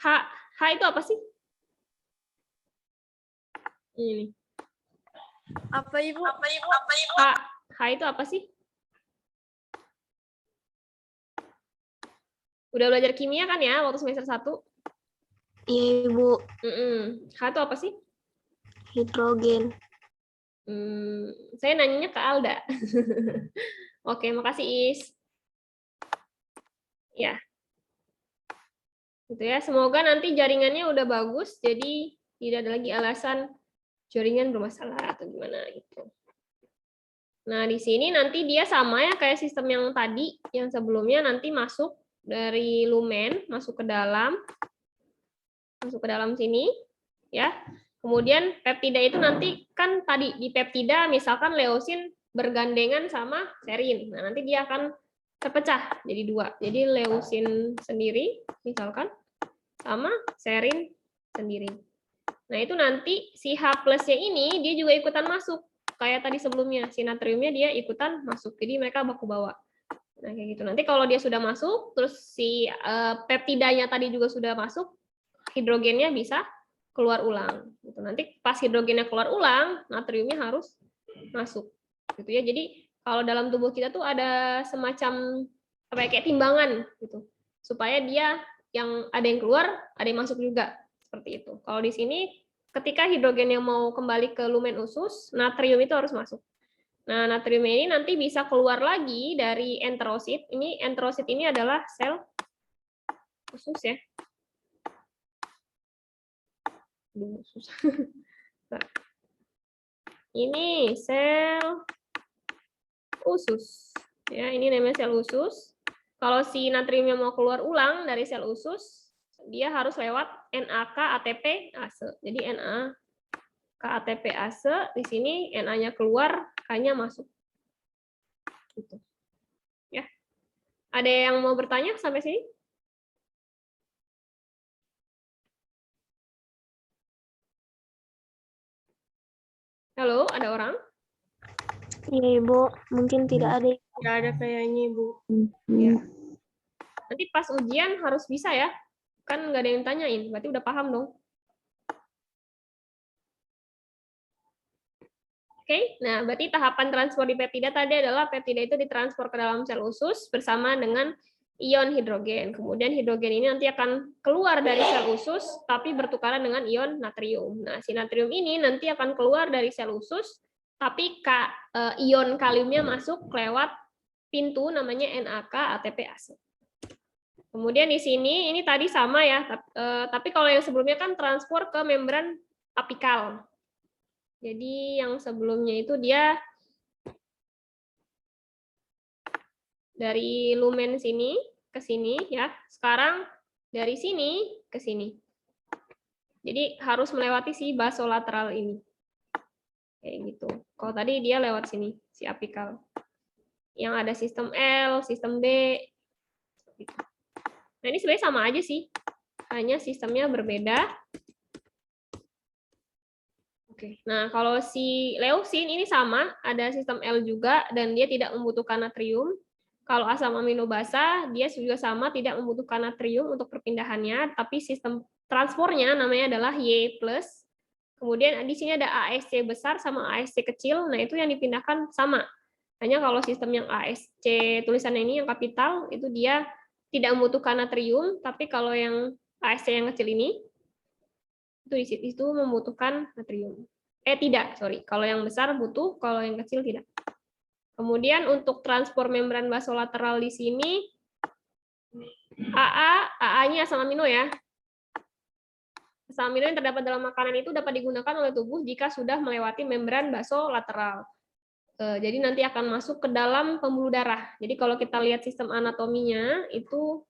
H itu apa sih? Ini. Apa Ibu? H itu apa sih? Udah belajar kimia kan ya waktu semester 1? Iya, Ibu. H itu apa sih? Hidrogen. Saya nanyanya ke Alda. Oke, makasih Is. Ya. Gitu ya. Semoga nanti jaringannya udah bagus, jadi tidak ada lagi alasan jaringan bermasalah atau gimana gitu. Nah, di sini nanti dia sama ya kayak sistem yang tadi, yang sebelumnya nanti masuk dari lumen, masuk ke dalam sini, ya. Kemudian peptida itu nanti kan tadi di peptida misalkan leusin bergandengan sama serin. Nah, nanti dia akan terpecah jadi 2. Jadi leusin sendiri misalkan sama serin sendiri. Nah, itu nanti si H plusnya ini dia juga ikutan masuk. Kayak tadi sebelumnya, si natriumnya dia ikutan masuk. Jadi mereka baku bawa. Nah, kayak gitu. Nanti kalau dia sudah masuk, terus si peptidanya tadi juga sudah masuk, hidrogennya bisa keluar ulang. Gitu. Nanti pas hidrogennya keluar ulang, natriumnya harus masuk. Gitu ya. Jadi kalau dalam tubuh kita tuh ada semacam apa ya, kayak timbangan gitu. Supaya dia yang ada yang keluar, ada yang masuk juga. Seperti itu. Kalau di sini ketika hidrogen yang mau kembali ke lumen usus, natrium itu harus masuk. Nah, natrium ini nanti bisa keluar lagi dari enterosit. Ini enterosit ini adalah sel usus ya. Nah, ini sel usus. Ya, ini namanya sel usus. Kalau si natriumnya mau keluar ulang dari sel usus, dia harus lewat NAK ATP ase. Jadi NAK ATP ase, di sini Na-nya keluar, K-nya masuk. Gitu. Ya. Ada yang mau bertanya sampai sini? Halo, ada orang? Iya, Ibu. Mungkin tidak ada. Tidak ada kayaknya, Ibu. Ya. Nanti pas ujian harus bisa ya. Kan nggak ada yang tanyain, berarti udah paham dong. Oke, nah berarti tahapan transport di peptida tadi adalah peptida itu ditransfer ke dalam sel usus bersama dengan ion hidrogen. Kemudian hidrogen ini nanti akan keluar dari sel usus, tapi bertukaran dengan ion natrium. Nah, si natrium ini nanti akan keluar dari sel usus, tapi ion kaliumnya masuk lewat pintu namanya NAK ATP ase. Kemudian di sini ini tadi sama ya, tapi kalau yang sebelumnya kan transport ke membran apikal. Jadi yang sebelumnya itu dia dari lumen sini ke sini ya. Sekarang dari sini ke sini. Jadi harus melewati si basolateral ini. Kayak gitu. Kalau tadi dia lewat sini, si apikal. Yang ada sistem L, sistem D. Nah, ini sebenarnya sama aja sih. Hanya sistemnya berbeda. Oke. Nah, kalau si leusin ini sama, ada sistem L juga dan dia tidak membutuhkan natrium. Kalau asam amino basa, dia juga sama, tidak membutuhkan natrium untuk perpindahannya, tapi sistem transportnya namanya adalah Y+. Kemudian di sini ada ASC besar sama ASC kecil, nah itu yang dipindahkan sama. Hanya kalau sistem yang ASC tulisannya ini yang kapital, itu dia tidak membutuhkan natrium, tapi kalau yang ASC yang kecil ini, itu membutuhkan natrium. Tidak, sorry. Kalau yang besar butuh, kalau yang kecil tidak. Kemudian untuk transport membran basolateral di sini, AA-nya asam amino ya. Asam amino yang terdapat dalam makanan itu dapat digunakan oleh tubuh jika sudah melewati membran basolateral. Jadi nanti akan masuk ke dalam pembuluh darah. Jadi kalau kita lihat sistem anatominya itu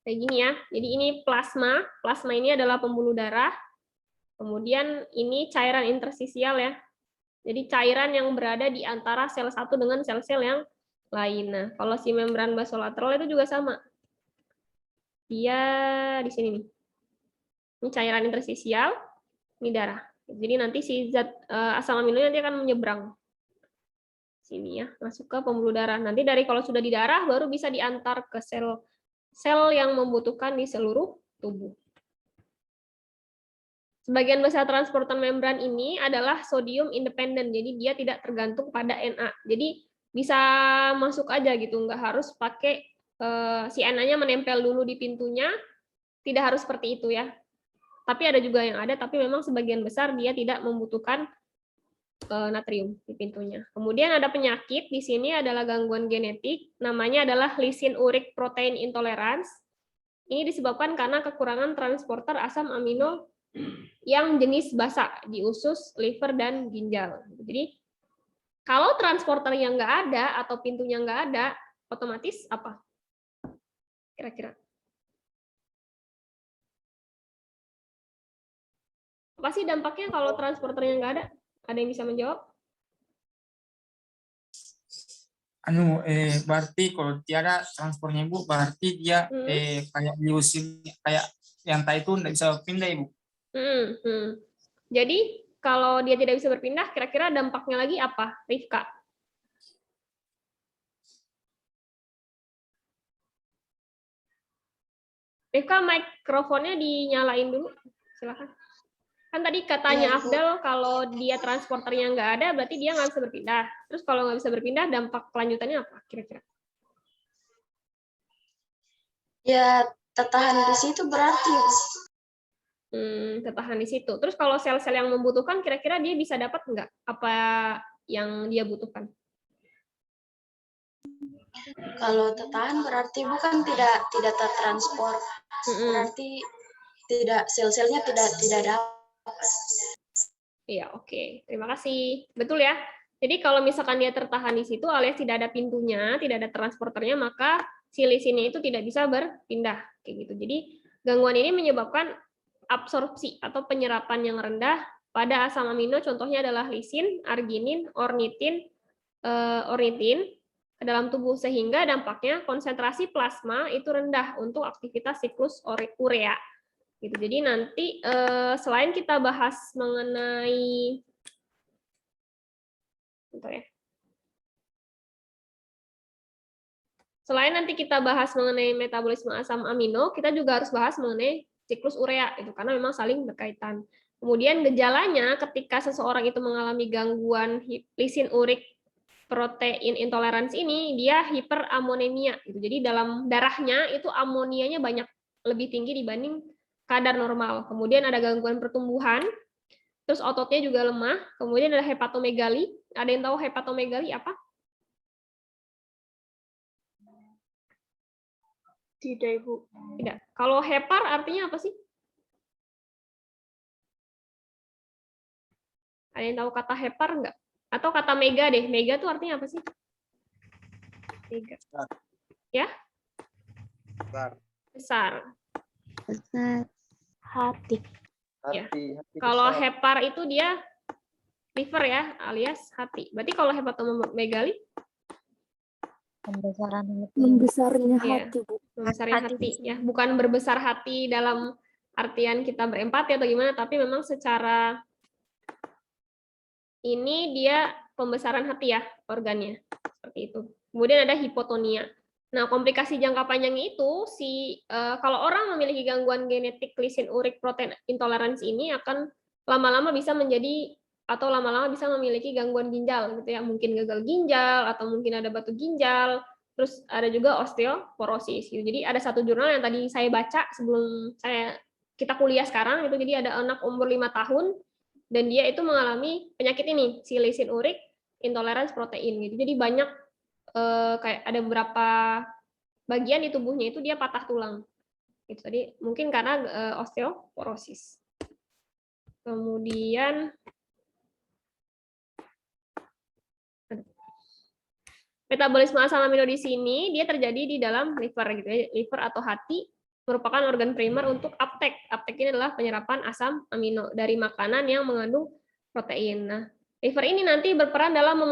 kayak gini ya. Jadi ini plasma. Plasma ini adalah pembuluh darah. Kemudian ini cairan interstisial ya. Jadi cairan yang berada di antara sel satu dengan sel-sel yang lain. Nah, kalau si membran basolateral itu juga sama. Dia di sini nih. Ini cairan interstisial, ini darah. Jadi nanti si zat asam amino nanti akan menyeberang sini ya, masuk ke pembuluh darah. Nanti dari kalau sudah di darah baru bisa diantar ke sel yang membutuhkan di seluruh tubuh. Sebagian besar transporter membran ini adalah sodium independen, jadi dia tidak tergantung pada Na. Jadi bisa masuk aja gitu, nggak harus pakai si Na-nya menempel dulu di pintunya, tidak harus seperti itu ya. Tapi ada juga yang ada, tapi memang sebagian besar dia tidak membutuhkan natrium di pintunya. Kemudian ada penyakit, di sini adalah gangguan genetik, namanya adalah lysin uric protein intolerance. Ini disebabkan karena kekurangan transporter asam amino yang jenis basa di usus, liver, dan ginjal. Jadi kalau transporter yang nggak ada atau pintunya nggak ada, otomatis apa? Kira-kira? Apa sih dampaknya kalau transporternya nggak ada? Ada yang bisa menjawab? Berarti kalau tiada transportnya Ibu, berarti dia kayak diusir, kayak yang tadi itu nggak bisa pindah Ibu. Jadi kalau dia tidak bisa berpindah, kira-kira dampaknya lagi apa, Rifka? Rifka, mikrofonnya dinyalain dulu, silakan. Kan tadi katanya Afdal kalau dia transporternya nggak ada, berarti dia nggak bisa berpindah. Terus kalau nggak bisa berpindah, dampak kelanjutannya apa kira-kira? Ya, tertahan di situ berarti. Tertahan di situ. Terus kalau sel-sel yang membutuhkan, kira-kira dia bisa dapat nggak apa yang dia butuhkan? Kalau tertahan berarti bukan tidak tertransport. Berarti tidak sel-selnya tidak dapat. Iya, oke. Terima kasih. Betul ya. Jadi kalau misalkan dia tertahan di situ alias tidak ada pintunya, tidak ada transporternya, maka si lisinnya itu tidak bisa berpindah kayak gitu. Jadi gangguan ini menyebabkan absorpsi atau penyerapan yang rendah pada asam amino, contohnya adalah lisin, arginin, ornitin ke dalam tubuh, sehingga dampaknya konsentrasi plasma itu rendah untuk aktivitas siklus urea. Gitu. Jadi nanti selain kita bahas mengenai selain nanti kita bahas mengenai metabolisme asam amino, kita juga harus bahas mengenai siklus urea itu karena memang saling berkaitan. Kemudian gejalanya ketika seseorang itu mengalami gangguan lisin urik protein intoleransi ini, dia hiperamonemia gitu. Jadi dalam darahnya itu amonianya banyak, lebih tinggi dibanding kadar normal. Kemudian ada gangguan pertumbuhan, terus ototnya juga lemah. Kemudian ada hepatomegali. Ada yang tahu hepatomegali apa? Tidak, Ibu. Tidak. Kalau hepar artinya apa sih? Ada yang tahu kata hepar enggak? Atau kata mega deh. Mega itu artinya apa sih? Mega. Ya? Besar. Hati. Ya. Kalau hepar itu dia liver ya, alias hati. Berarti kalau hepatomegali? Membesarnya Iya, hati, Bu. membesarnya hati ya, bukan berbesar hati dalam artian kita berempati atau gimana, tapi memang secara ini dia pembesaran hati ya organnya seperti itu. Kemudian ada hipotonia. Nah, komplikasi jangka panjangnya itu kalau orang memiliki gangguan genetik lisin urik protein intoleransi ini akan lama-lama bisa menjadi atau lama-lama bisa memiliki gangguan ginjal gitu ya, mungkin gagal ginjal atau mungkin ada batu ginjal. Terus ada juga osteoporosis gitu. Jadi ada satu jurnal yang tadi saya baca sebelum kita kuliah sekarang itu, jadi ada anak umur 5 tahun dan dia itu mengalami penyakit ini, si lisin urik intolerance protein gitu. Jadi banyak kayak ada beberapa bagian di tubuhnya itu dia patah tulang. Gitu. Jadi mungkin karena osteoporosis. Kemudian metabolisme asam amino di sini dia terjadi di dalam liver gitu ya. Liver atau hati merupakan organ primer untuk uptake. Uptake ini adalah penyerapan asam amino dari makanan yang mengandung protein. Nah, liver ini nanti berperan dalam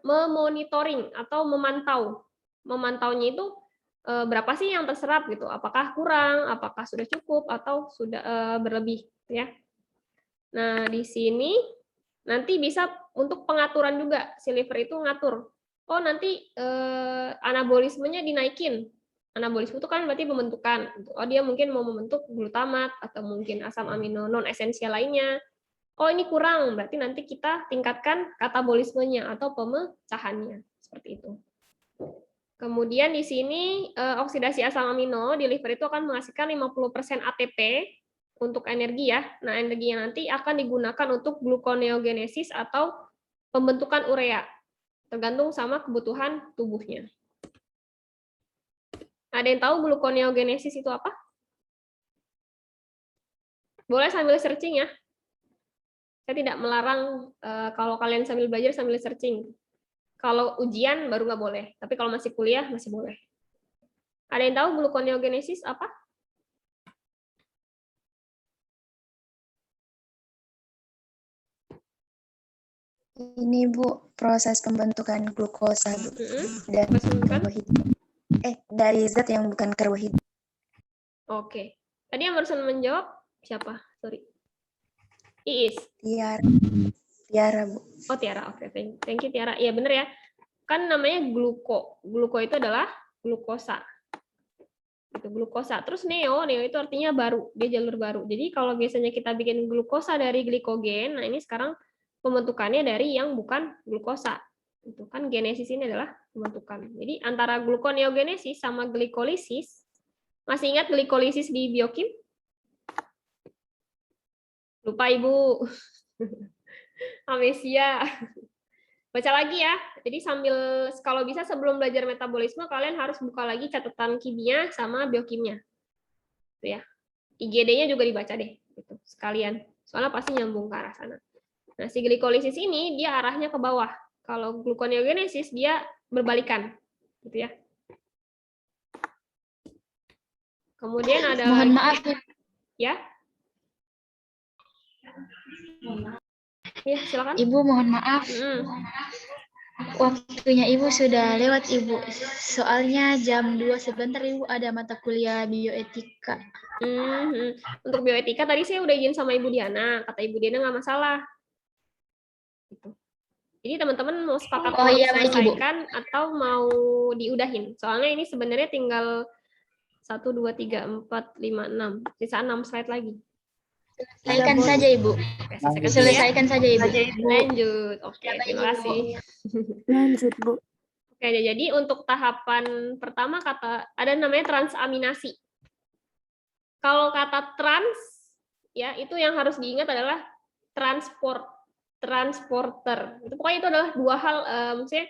memonitoring atau memantau. Memantaunya itu berapa sih yang terserap gitu? Apakah kurang, apakah sudah cukup atau sudah berlebih ya. Nah, di sini nanti bisa untuk pengaturan juga, si liver itu ngatur. Oh, nanti anabolismenya dinaikin. Anabolisme itu kan berarti pembentukan. Oh, dia mungkin mau membentuk glutamat atau mungkin asam amino non esensial lainnya. Oh, ini kurang, berarti nanti kita tingkatkan katabolismenya atau pemecahannya seperti itu. Kemudian di sini oksidasi asam amino di liver itu akan menghasilkan 50% ATP untuk energi ya. Nah, energi yang nanti akan digunakan untuk gluconeogenesis atau pembentukan urea, tergantung sama kebutuhan tubuhnya. Ada yang tahu gluconeogenesis itu apa? Boleh sambil searching ya. Saya tidak melarang kalau kalian sambil belajar sambil searching. Kalau ujian baru nggak boleh, tapi kalau masih kuliah masih boleh. Ada yang tahu gluconeogenesis apa? Ini Bu, proses pembentukan glukosa Bu, dan karbohidrat. Dari zat yang bukan karbohidrat. Oke. Tadi yang barusan menjawab siapa? Sorry. Iis. Tiara Bu. Oh, Tiara. Oke, thank you Tiara. Iya bener ya. Kan namanya gluko. Gluko itu adalah glukosa. Itu glukosa. Terus neo itu artinya baru, dia jalur baru. Jadi kalau biasanya kita bikin glukosa dari glikogen, nah ini sekarang pembentukannya dari yang bukan glukosa. Itu kan genesis ini adalah pembentukan. Jadi antara gluconeogenesis sama glikolisis, masih ingat glikolisis di biokim? Lupa Ibu. Amnesia. Baca lagi ya. Jadi sambil kalau bisa sebelum belajar metabolisme kalian harus buka lagi catatan kimia sama biokimia. Itu ya. IGD-nya juga dibaca deh gitu sekalian. Soalnya pasti nyambung ke arah sana. Nah, si glikolisis ini dia arahnya ke bawah. Kalau gluconeogenesis dia berbalikan. Gitu ya. Kemudian ada Mohon maaf ya. Ya, silakan. Ibu, mohon maaf. Waktunya Ibu sudah lewat Ibu. Soalnya jam 2 sebentar Ibu ada mata kuliah bioetika. Untuk bioetika tadi saya udah izin sama Ibu Diana. Kata Ibu Diana nggak masalah. Gitu. Jadi teman-teman mau sepakat mau selesaikan atau mau diudahin. Soalnya ini sebenarnya tinggal 1, 2, 3, 4, 5, 6. Sisa 6 slide lagi. Selesaikan saja Ibu. Oke, Selesaikan saja Ibu. Lanjut. Oke, terima kasih. Lanjut Bu. Oke, jadi untuk tahapan pertama ada namanya transaminasi. Kalau kata trans ya itu yang harus diingat adalah transporter. Itu pokoknya itu adalah dua hal maksudnya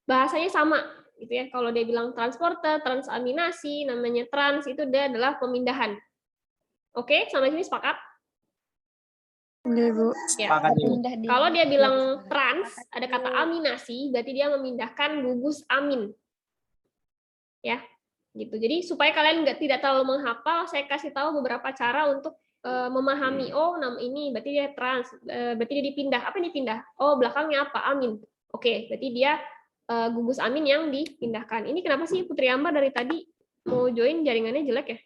bahasanya sama gitu ya. Kalau dia bilang transporter, transaminasi, namanya trans itu dia adalah pemindahan. Oke, sampai sini sepakat? Bu. Ya. Kalau dia bilang trans, ada kata aminasi, berarti dia memindahkan gugus amin. Ya, gitu. Jadi supaya kalian tidak terlalu menghafal, saya kasih tahu beberapa cara untuk memahami. Oh, nama ini berarti dia trans, berarti dia dipindah. Apa yang dipindah? Oh, belakangnya apa? Amin. Oke, berarti dia gugus amin yang dipindahkan. Ini kenapa sih Putri Ambar dari tadi mau join jaringannya jelek ya?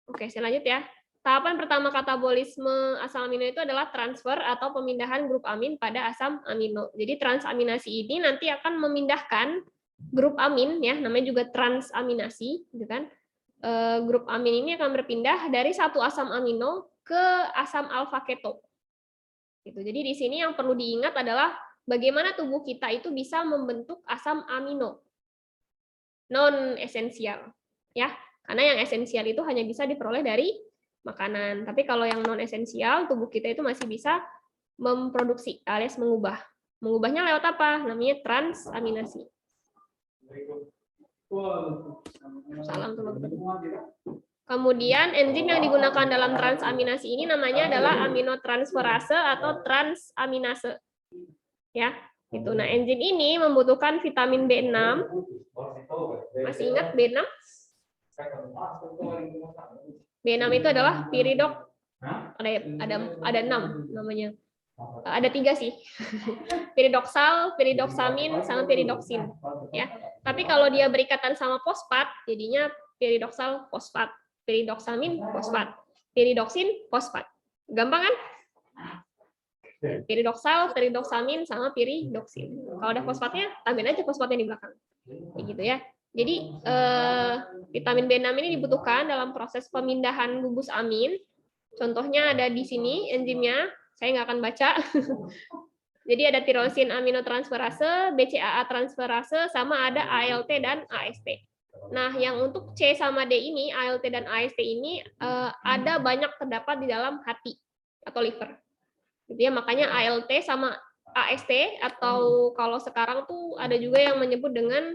Oke, saya lanjut ya. Tahapan pertama katabolisme asam amino itu adalah transfer atau pemindahan grup amin pada asam amino. Jadi transaminasi ini nanti akan memindahkan grup amin ya, namanya juga transaminasi, gitu kan. Grup amin ini akan berpindah dari satu asam amino ke asam alfa keto. Gitu. Jadi di sini yang perlu diingat adalah bagaimana tubuh kita itu bisa membentuk asam amino non esensial, ya. Karena yang esensial itu hanya bisa diperoleh dari makanan. Tapi kalau yang non esensial, tubuh kita itu masih bisa memproduksi alias mengubah. Mengubahnya lewat apa? Namanya transaminasi. Salam teman-teman. Kemudian enzim yang digunakan dalam transaminasi ini namanya adalah aminotransferase atau transaminase. Ya, gitu. Nah, enzim ini membutuhkan vitamin B6. Masih ingat B6? B6 itu adalah piridok. Ada 6 namanya. Ada 3 sih. Piridoksal, piridoksamin, sama piridoksin. Ya. Tapi kalau dia berikatan sama fosfat, jadinya piridoksal fosfat, piridoksamin fosfat, piridoksin fosfat. Gampang kan? Piridoksal, piridoksamin, sama piridoksin. Kalau ada fosfatnya, tambahin aja fosfatnya di belakang. Kayak gitu ya. Jadi vitamin B6 ini dibutuhkan dalam proses pemindahan gugus amin. Contohnya ada di sini enzimnya. Saya nggak akan baca. Jadi ada tirosin aminotransferase, BCAA transferase, sama ada ALT dan AST. Nah, yang untuk C sama D ini, ALT dan AST ini ada banyak terdapat di dalam hati atau liver. Gitu ya, makanya ALT sama AST, atau kalau sekarang tuh ada juga yang menyebut dengan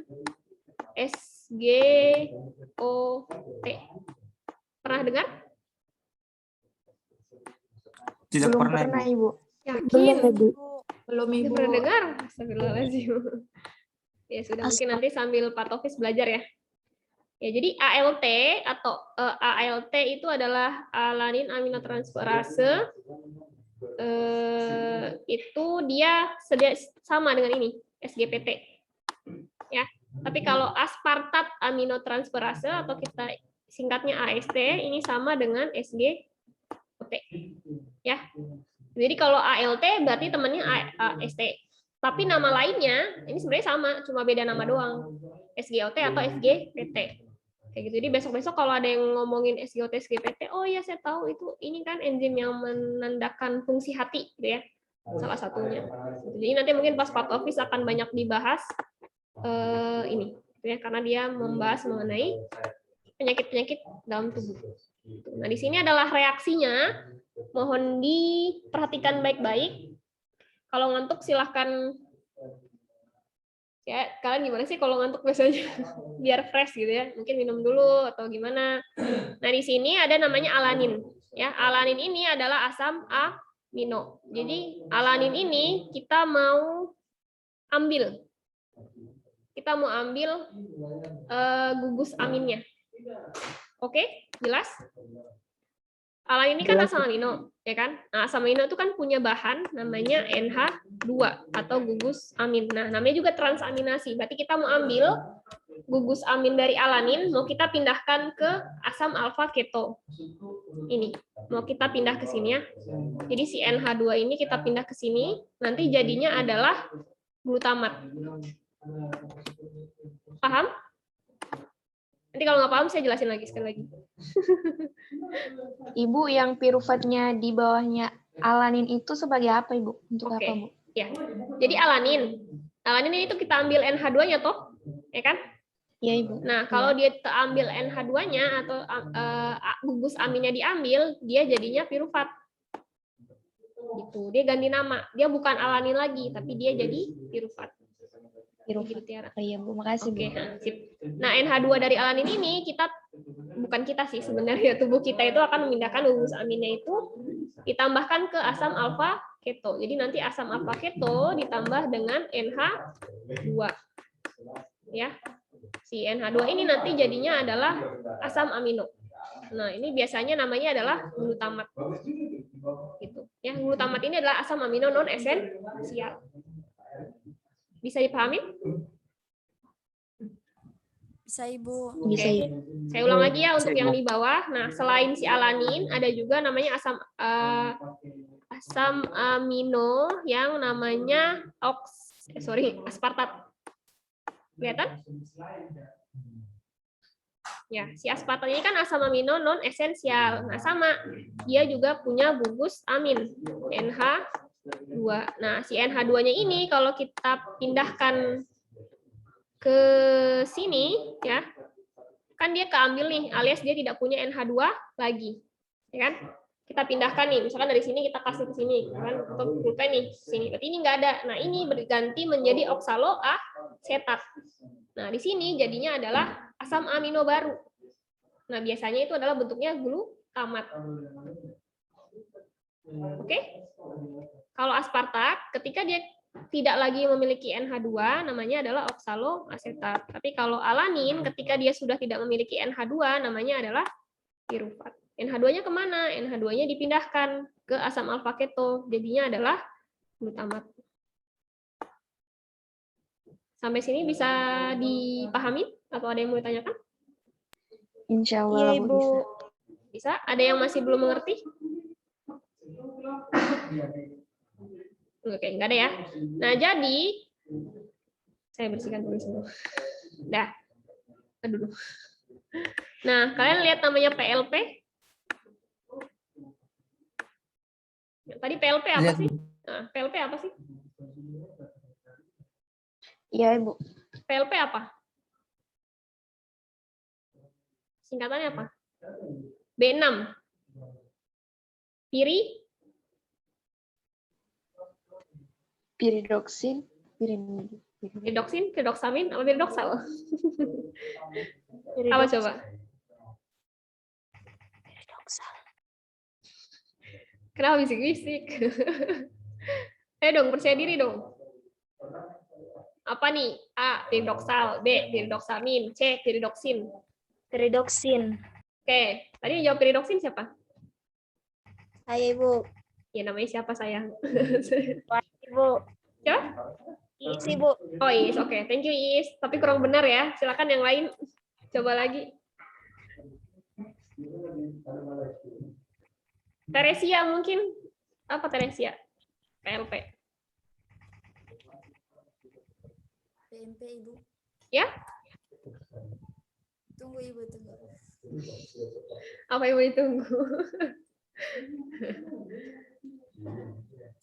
SGOT. Pernah dengar? Tidak Belum pernah, pernah, Ibu. Ibu. Yakin? Belum Tidak Ibu. pernah dengar? Astagfirullahaladzim. Ya sudah, mungkin nanti sambil Pak Tofis belajar ya. Ya, jadi ALT atau ALT itu adalah alanin aminotransferase. Itu dia sama dengan ini, SGPT. Ya. Tapi kalau aspartat aminotransferase atau kita singkatnya AST, ini sama dengan SGOT. Ya. Jadi kalau ALT berarti temannya AST. Tapi nama lainnya ini sebenarnya sama, cuma beda nama doang. SGOT atau SGPT. Kayak gitu. Jadi besok-besok kalau ada yang ngomongin SGOT, SGPT, oh ya saya tahu itu ini kan enzim yang menandakan fungsi hati, gitu ya. Salah satunya. Jadi nanti mungkin pas Pak Tofis akan banyak dibahas ini, gitu ya, karena dia membahas mengenai penyakit-penyakit dalam tubuh. Nah, di sini adalah reaksinya. Mohon diperhatikan baik-baik. Kalau ngantuk silahkan. Ya, kalian gimana sih kalau ngantuk biasanya? Biar fresh gitu ya. Mungkin minum dulu atau gimana. Nah, di sini ada namanya alanin. Ya, alanin ini adalah asam amino. Jadi, alanin ini kita mau ambil. Kita mau ambil gugus aminnya. Oke, jelas? Alanin ini kan asam amino, ya kan? Nah, asam amino itu kan punya bahan namanya NH2 atau gugus amin. Nah, namanya juga transaminasi. Berarti kita mau ambil gugus amin dari alanin, mau kita pindahkan ke asam alfa keto. Ini, mau kita pindah ke sini ya. Jadi si NH2 ini kita pindah ke sini, nanti jadinya adalah glutamat. Paham? Nanti kalau nggak paham saya jelasin lagi sekali lagi. Ibu, yang piruvatnya di bawahnya alanin itu sebagai apa, Ibu? Untuk Oke. apa, Bu? Ya. Jadi alanin ini itu kita ambil NH2-nya toh, ya kan? Iya, Ibu. Nah, kalau dia ambil NH2-nya atau gugus aminnya diambil, dia jadinya piruvat. Gitu. Dia ganti nama. Dia bukan alanin lagi, tapi dia jadi piruvat. Piruvat. Gitu, Tiara. Oh iya, Bu. Makasih, Oke, Bu. sip. Nah, NH2 dari alanin ini bukan kita sih sebenarnya, tubuh kita itu akan memindahkan gugus aminnya itu ditambahkan ke asam alfa keto. Jadi nanti asam alfa keto ditambah dengan NH2. Ya. Si NH2 ini nanti jadinya adalah asam amino. Nah, ini biasanya namanya adalah glutamat. Gitu. Ya, glutamat ini adalah asam amino non esensial. Bisa dipahami? Bisa Ibu. Bisa, Oke. Ibu. Saya ulang lagi ya untuk yang di bawah. Nah, selain si alanin, ada juga namanya asam amino yang namanya aspartat. Kelihatan? Ya, si aspartat ini kan asam amino non esensial. Nah, sama. Dia juga punya gugus amin, NH2. Nah, si NH2-nya ini kalau kita pindahkan ke sini ya, kan dia keambil nih, alias dia tidak punya NH2 lagi. Ya kan? Kita pindahkan nih, misalkan dari sini kita kasih ke sini, kan? Atau pulpen nih, sini. Berarti ini nggak ada. Nah, ini berganti menjadi oksaloasetat. Nah, di sini jadinya adalah asam amino baru. Nah, biasanya itu adalah bentuknya glutamat. Oke? Kalau aspartat, ketika dia tidak lagi memiliki NH2, namanya adalah oksaloasetat. Tapi kalau alanin, ketika dia sudah tidak memiliki NH2, namanya adalah piruvat. NH2-nya kemana? NH2-nya dipindahkan ke asam alfa keto. Jadinya adalah glutamat. Sampai sini bisa dipahami atau ada yang mau ditanyakan? Insya Allah, Iya, Bu, Ibu. bisa. Bisa? Ada yang masih belum mengerti? Oke, nggak ada ya. Nah, jadi saya bersihkan tulis dulu. Dah. Aduh. Nah, kalian lihat namanya PLP? Tadi PLP apa Lihat, sih? Nah, PLP apa sih? Iya, Ibu. PLP apa? Singkatannya apa? B6. Piri? Piridoksin. Piridoksin? Piridoksamin? Apa piridoksal? Apa coba? Kenapa bisik-bisik? Ayo dong, percaya diri dong. Apa nih? A. Piridoksal. B. Piridoksamin. C. Piridoksin. Piridoksin. Oke, tadi yang jawab piridoksin siapa? Saya, Ibu. Ya namanya siapa sayang? Ibu. Siapa? Is, Ibu. Oh Is, oke. Thank you Is. Tapi kurang benar ya. Silakan yang lain. Coba lagi. Teresia mungkin. Apa Teresia? PLP. PMP, Ibu. Ya? Tunggu, Ibu, tunggu. Apa yang mau ditunggu?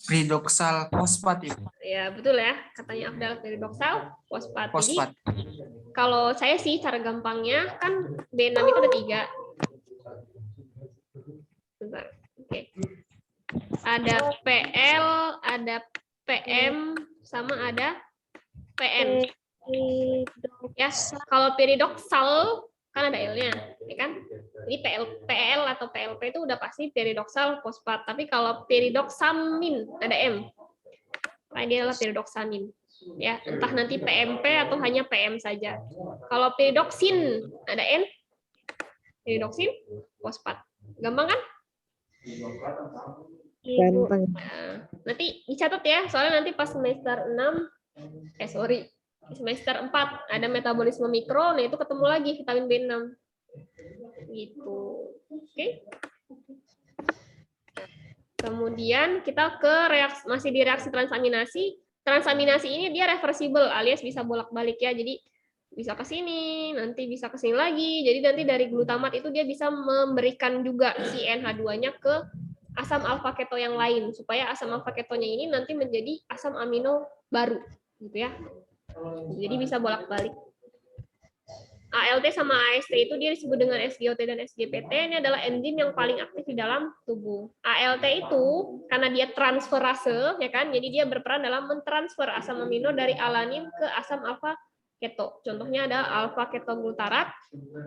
Piredoxal fosfat itu. Ya, betul ya. Katanya Afdal piridoksal fosfat. Jadi, Fosfat. kalau saya sih cara gampangnya kan B6 itu ada 3. Bentar. Oke. Ada PL, ada PM, sama ada PN. Ya, kalau piridoksal kan ada L-nya, ya kan? Jadi PL atau PLP itu udah pasti piridoksal fosfat. Tapi kalau piridoksamin ada M, nah, dia adalah piridoksamin. Ya, entah nanti PMP atau hanya PM saja. Kalau piridoksin ada N, piridoksin fosfat. Gampang kan? Gampang. Nah, nanti dicatat ya, soalnya nanti pas semester 6, semester 4 ada metabolisme mikro, nah itu ketemu lagi vitamin B6. Gitu. Oke. Kemudian kita ke reaksi, masih di reaksi transaminasi. Transaminasi ini dia reversible alias bisa bolak-balik ya. Jadi bisa ke sini, nanti bisa ke sini lagi. Jadi nanti dari glutamat itu dia bisa memberikan juga si NH2-nya ke asam alfa keto yang lain supaya asam alfa ketonya ini nanti menjadi asam amino baru gitu ya. Jadi bisa bolak-balik. ALT sama AST itu dia disebut dengan SGOT dan SGPT. Ini adalah enzim yang paling aktif di dalam tubuh. ALT itu karena dia transferase, ya kan? Jadi dia berperan dalam mentransfer asam amino dari alanin ke asam alfa keto. Contohnya ada alfa ketoglutarat.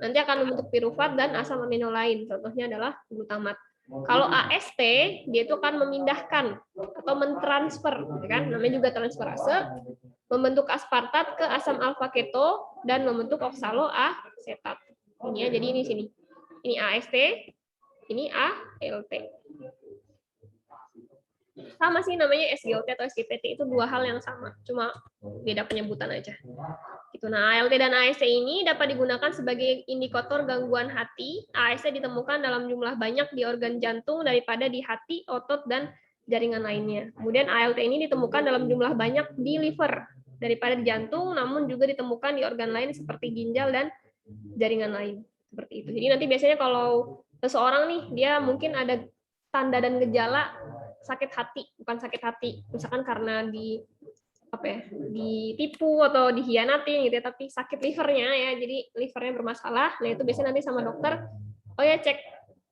Nanti akan membentuk pirufat dan asam amino lain. Contohnya adalah glutamat. Kalau AST dia itu akan memindahkan atau mentransfer, ya kan? Namanya juga transferase, membentuk aspartat ke asam alfa keto dan membentuk oksaloasetat. Ini ya, jadi ini sini. Ini AST, ini ALT. Sama sih namanya SGOT atau SGPT, itu dua hal yang sama, cuma beda penyebutan aja. Gitu. Nah, ALT dan AST ini dapat digunakan sebagai indikator gangguan hati. AST ditemukan dalam jumlah banyak di organ jantung daripada di hati, otot, dan jaringan lainnya. Kemudian ALT ini ditemukan dalam jumlah banyak di liver daripada di jantung, namun juga ditemukan di organ lain seperti ginjal dan jaringan lain. Seperti itu. Jadi nanti biasanya kalau seseorang nih, dia mungkin ada tanda dan gejala sakit hati, bukan sakit hati, misalkan karena ditipu atau dihianatin gitu ya, tapi sakit livernya ya, jadi livernya bermasalah. Nah itu biasanya nanti sama dokter, oh ya cek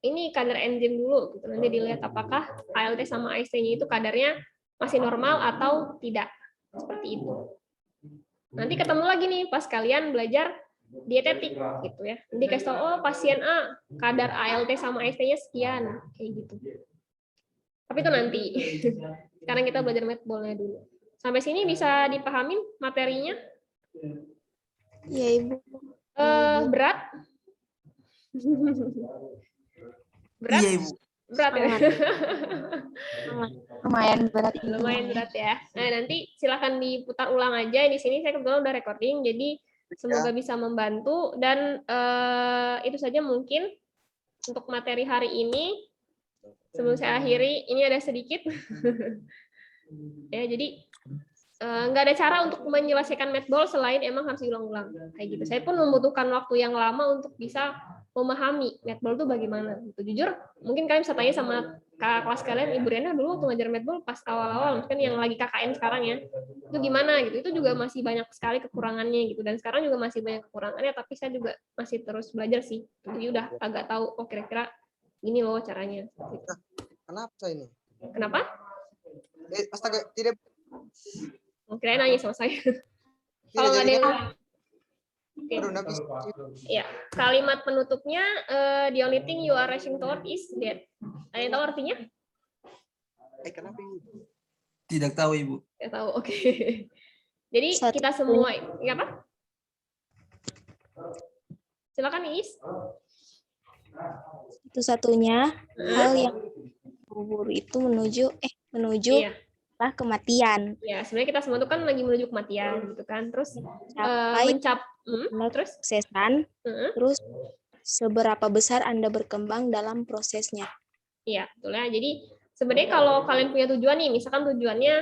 ini kadar enzim dulu, gitu. Nanti dilihat apakah ALT sama AST-nya itu kadarnya masih normal atau tidak, seperti itu. Nanti ketemu lagi nih pas kalian belajar dietetik gitu ya. Nanti kasih tahu, oh pasien A kadar ALT sama AST-nya sekian, kayak gitu. Tapi itu nanti. Sekarang kita belajar medbolnya dulu. Sampai sini bisa dipahamin materinya? Iya, Ibu. Berat? Berat? Iya, Ibu. Berat ya? lumayan berat Ibu. Lumayan berat ya. Nah, nanti silakan diputar ulang aja. Di sini saya kebetulan udah recording, jadi semoga bisa membantu. Dan itu saja mungkin untuk materi hari ini. Sebelum saya akhiri, ini ada sedikit. Ya, jadi nggak ada cara untuk menyelesaikan matball selain emang harus diulang-ulang kayak gitu. Saya pun membutuhkan waktu yang lama untuk bisa memahami matball itu bagaimana. Gitu. Jujur, mungkin kalian bisa tanya sama kakak kelas kalian, Ibu Riana dulu waktu ngajar matball pas awal-awal, mungkin yang lagi KKN sekarang ya, itu gimana gitu. Itu juga masih banyak sekali kekurangannya gitu. Dan sekarang juga masih banyak kekurangannya, tapi saya juga masih terus belajar sih. Jadi udah agak tahu, oh kira-kira gini loh caranya. Gitu. Kenapa ini? Kenapa? Astaga, tidak. Kirain nanya sama saya. Kalau nggak ada yang Oke. Aduh, nggak bisa. Ya, kalimat penutupnya the only thing you are rushing toward is death. Ada yang tahu artinya? Kenapa ini? Tidak tahu Ibu. Tidak tahu. Oke. Jadi Satu. kita semua, ya apa? Silakan Iis. Satu-satunya hal yang buru-buru itu menuju Iya. Kematian. Ya, sebenarnya kita semua itu kan lagi menuju kematian gitu kan. Terus Capai terus kesuksesan. Terus seberapa besar Anda berkembang dalam prosesnya. iya, betul ya. Jadi sebenarnya kalau kalian punya tujuan nih, misalkan tujuannya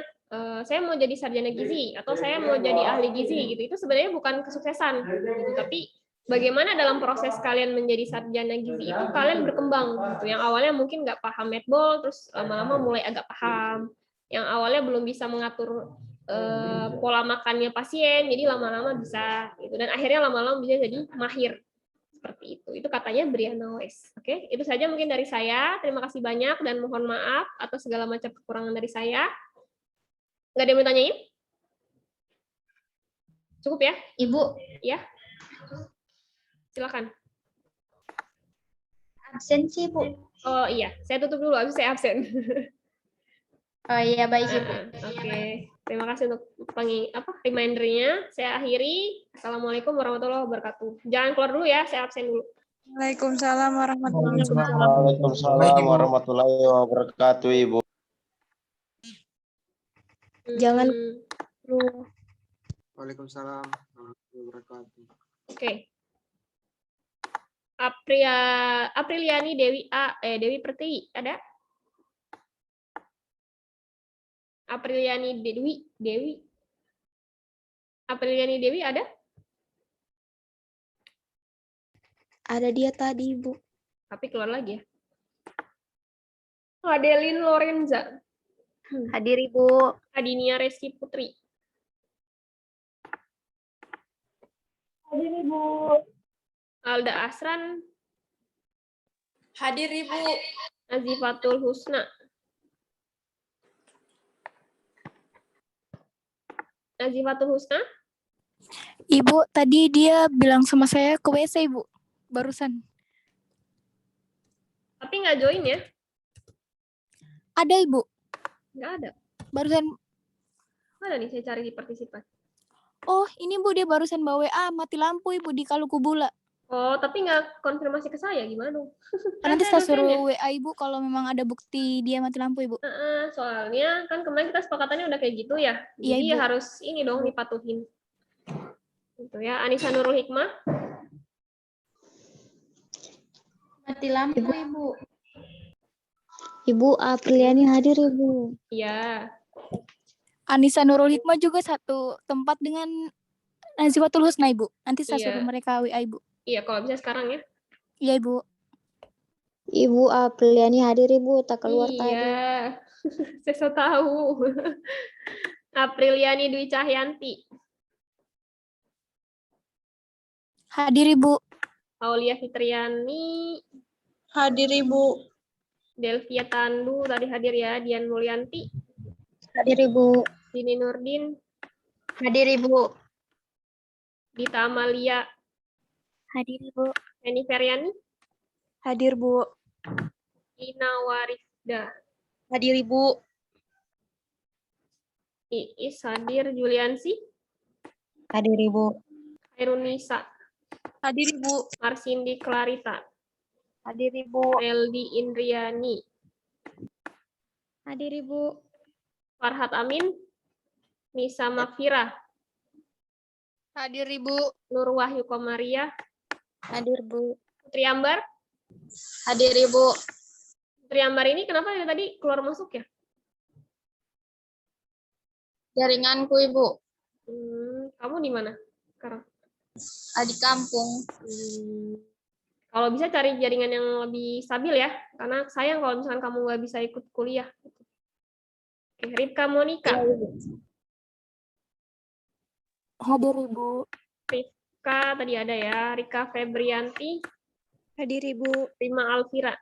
saya mau jadi sarjana gizi atau saya mau jadi ahli gizi gitu, itu sebenarnya bukan kesuksesan gitu, tapi bagaimana dalam proses kalian menjadi sarjana gizi itu kalian berkembang gitu. Yang awalnya mungkin nggak paham netball, terus lama-lama mulai agak paham. Yang awalnya belum bisa mengatur pola makannya pasien, jadi lama-lama bisa gitu. Dan akhirnya lama-lama bisa jadi mahir. Seperti itu. Itu katanya Brianna West. Oke, itu saja mungkin dari saya. Terima kasih banyak dan mohon maaf atas segala macam kekurangan dari saya. Nggak ada yang mau tanyain? Cukup ya? Ibu, Ya. Silakan. absen sih, Bu. Oh iya, saya tutup dulu, habis saya absen. Oh iya, baik Ibu. Oke, terima kasih untuk reminder-nya. Saya akhiri. Assalamualaikum warahmatullahi wabarakatuh. Jangan keluar dulu ya, saya absen dulu. Waalaikumsalam warahmatullahi wabarakatuh. Waalaikumsalam warahmatullahi wabarakatuh, Ibu. Jangan Waalaikumsalam warahmatullahi wabarakatuh. Oke. Apriliani Dewi Pertiwi ada? Apriliani Dewi. Apriliani Dewi ada? ada dia tadi, Bu. Tapi keluar lagi ya. Adeline Lorenza. Hadir, Ibu. Adinia Reski Putri. Hadir Ibu. Alda Asran. Hadir Ibu. Nazifatul Husna. Nazifatul Husna. Ibu, tadi dia bilang sama saya ke WC, Ibu. Barusan. Tapi nggak join ya? Ada, Ibu. Nggak ada. Barusan. Mana nih saya cari di partisipan. Oh, ini Bu, dia barusan bawa WA. Mati lampu, Ibu, di Kalukubula. Oh, tapi nggak konfirmasi ke saya. Gimana dong? Nanti Kan saya dosennya. suruh WA Ibu kalau memang ada bukti dia mati lampu, Ibu. Soalnya kan kemarin kita sepakatannya udah kayak gitu ya. Iya, Jadi Ibu. harus ini dong dipatuhin. Gitu ya. Anissa Nurul Hikmah. Mati lampu, Ibu. Ibu Apriliani hadir, Ibu. Iya. Anissa Nurul Hikmah juga satu tempat dengan Nazifatul Husna, Ibu. Nanti saya Iya. suruh mereka WA, Ibu. Iya, kalau bisa sekarang ya. Iya, Ibu. Ibu Apriliani hadir, Ibu. Tak keluar tadi. Iya. Saya so tahu. Apriliani Dwi Cahyanti. Hadir, Ibu. Aulia Fitriani. Hadir Ibu. Delvia Tandu tadi hadir ya. Dian Mulyanti. Hadir, Ibu. Dini Nurdin. Hadir, Ibu. Dita Amalia. Hadir, Ibu. Eni Feryani. Hadir, Bu. Ina Warisda. Hadir Ibu. Iis hadir. Juliansi. Hadir, Ibu. Hairunisa. Hadir Ibu. Marsindi Clarita. Hadir, Ibu. Meldi Indriani. Hadir, Ibu. Farhat Amin, Nisa Mafira, Hadir Ibu. Nur Wahyu Komaria, Hadir, Bu. Putri Ambar. Hadir Ibu. Putri Ambar ini kenapa dari tadi keluar masuk ya? Jaringanku Ibu. Kamu di mana sekarang? Di kampung. Kalau bisa cari jaringan yang lebih stabil ya, karena sayang kalau misalkan kamu nggak bisa ikut kuliah. Oke, Ripka Monika. Hadir, Ibu. Rika tadi ada ya, Rika Febrianti, Hadir, Ibu. Rima Alvira,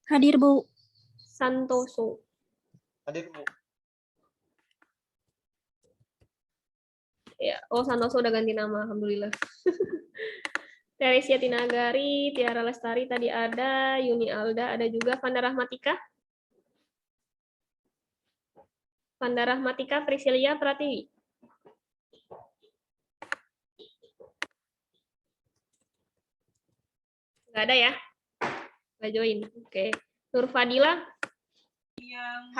Hadir Bu. Santoso. Hadir, Bu. Ya, oh Santoso udah ganti nama, alhamdulillah. Teresia Tinagari, Tiara Lestari tadi ada, Yuni Alda ada juga, Vanda Rahmatika. Vanda Rahmatika, Priscilia Pratiwi. Nggak ada ya? Nggak join. Oke. Nur Fadila.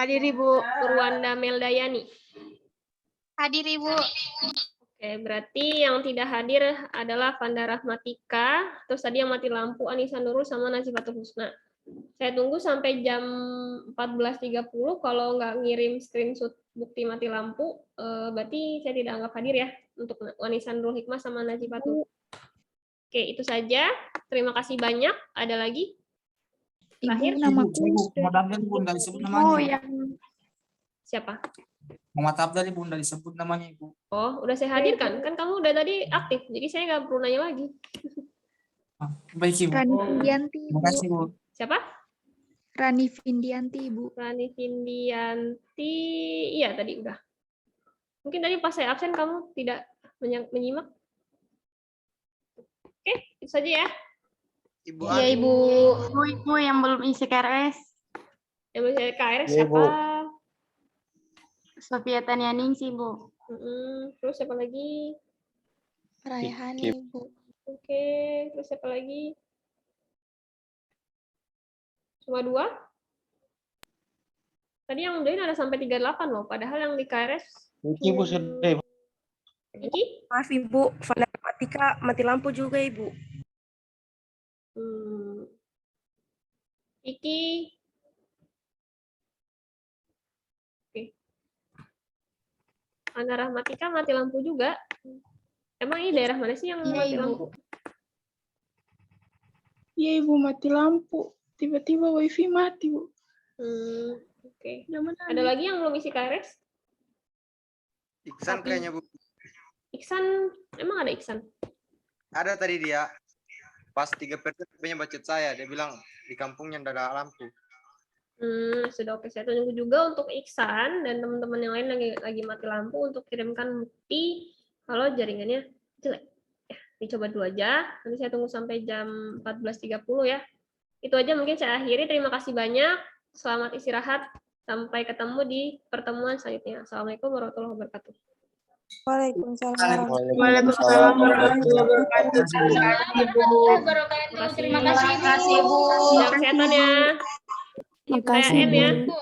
Hadir Ibu. Purwanda Meldayani. Hadir Ibu. Oke, berarti yang tidak hadir adalah Vanda Rahmatika, terus tadi yang mati lampu Anissa Nurul sama Nazifatul Husna. Saya tunggu sampai jam 14.30, kalau nggak ngirim screenshot bukti mati lampu, berarti saya tidak anggap hadir ya untuk Anissa Nurul Hikmah sama Nazifatul. Oke, itu saja. Terima kasih banyak. Ada lagi? Terakhir? Namaku. Mudah-mudahan Bunda disebut namanya. Siapa? Muhammad Abdal Bunda disebut namanya Ibu. Oh, udah saya hadirkan. Kan kamu udah tadi aktif, jadi saya nggak perlu nanya lagi. Baik Ibu. Rani Vindianti, Terima kasih Bu. Siapa? Rani Vindianti, Ibu. Rani Vindianti. Iya, tadi udah. Mungkin tadi pas saya absen kamu tidak menyimak. Oke, itu saja ya. Ibu Iya Ibu. Ibu yang belum isi KRS. Yang bisa KRS Iya, siapa? Bu. Sofia Tanianing sih Bu. Terus siapa lagi? Raihani, Ibu. Oke, terus siapa lagi? Cuma 2? Tadi yang join ada sampai 38 loh, padahal yang di KRS. Iki, Bu, sudah. Iki? Maaf, Ibu. Vanda Rahmatika mati lampu juga, Ibu. Iki. Oke. Vanda Rahmatika mati lampu juga. Emang ini daerah mana sih yang mati lampu? Iya Ibu, mati lampu. Tiba-tiba wifi mati, Bu. Oke. Ada lagi yang belum isi KRS? Iksan kayaknya Bu. Iksan, emang ada Iksan? Ada tadi dia. Pas 3 punya bacot saya, dia bilang di kampungnya nggak ada lampu. Sudah oke. Saya tunggu juga untuk Iksan dan teman-teman yang lain lagi mati lampu untuk kirimkan bukti kalau jaringannya jelek. Ya, dicoba dulu aja. Nanti saya tunggu sampai jam 14.30 ya. Itu aja mungkin saya akhiri. Terima kasih banyak. Selamat istirahat. Sampai ketemu di pertemuan selanjutnya. Assalamualaikum warahmatullahi wabarakatuh. Waalaikumsalam. Waalaikumsalam warahmatullahi wabarakatuh. Terima kasih. Terima kasih Bu. Jaga kesehatan ya. Makasih, Saya N ya. Bu.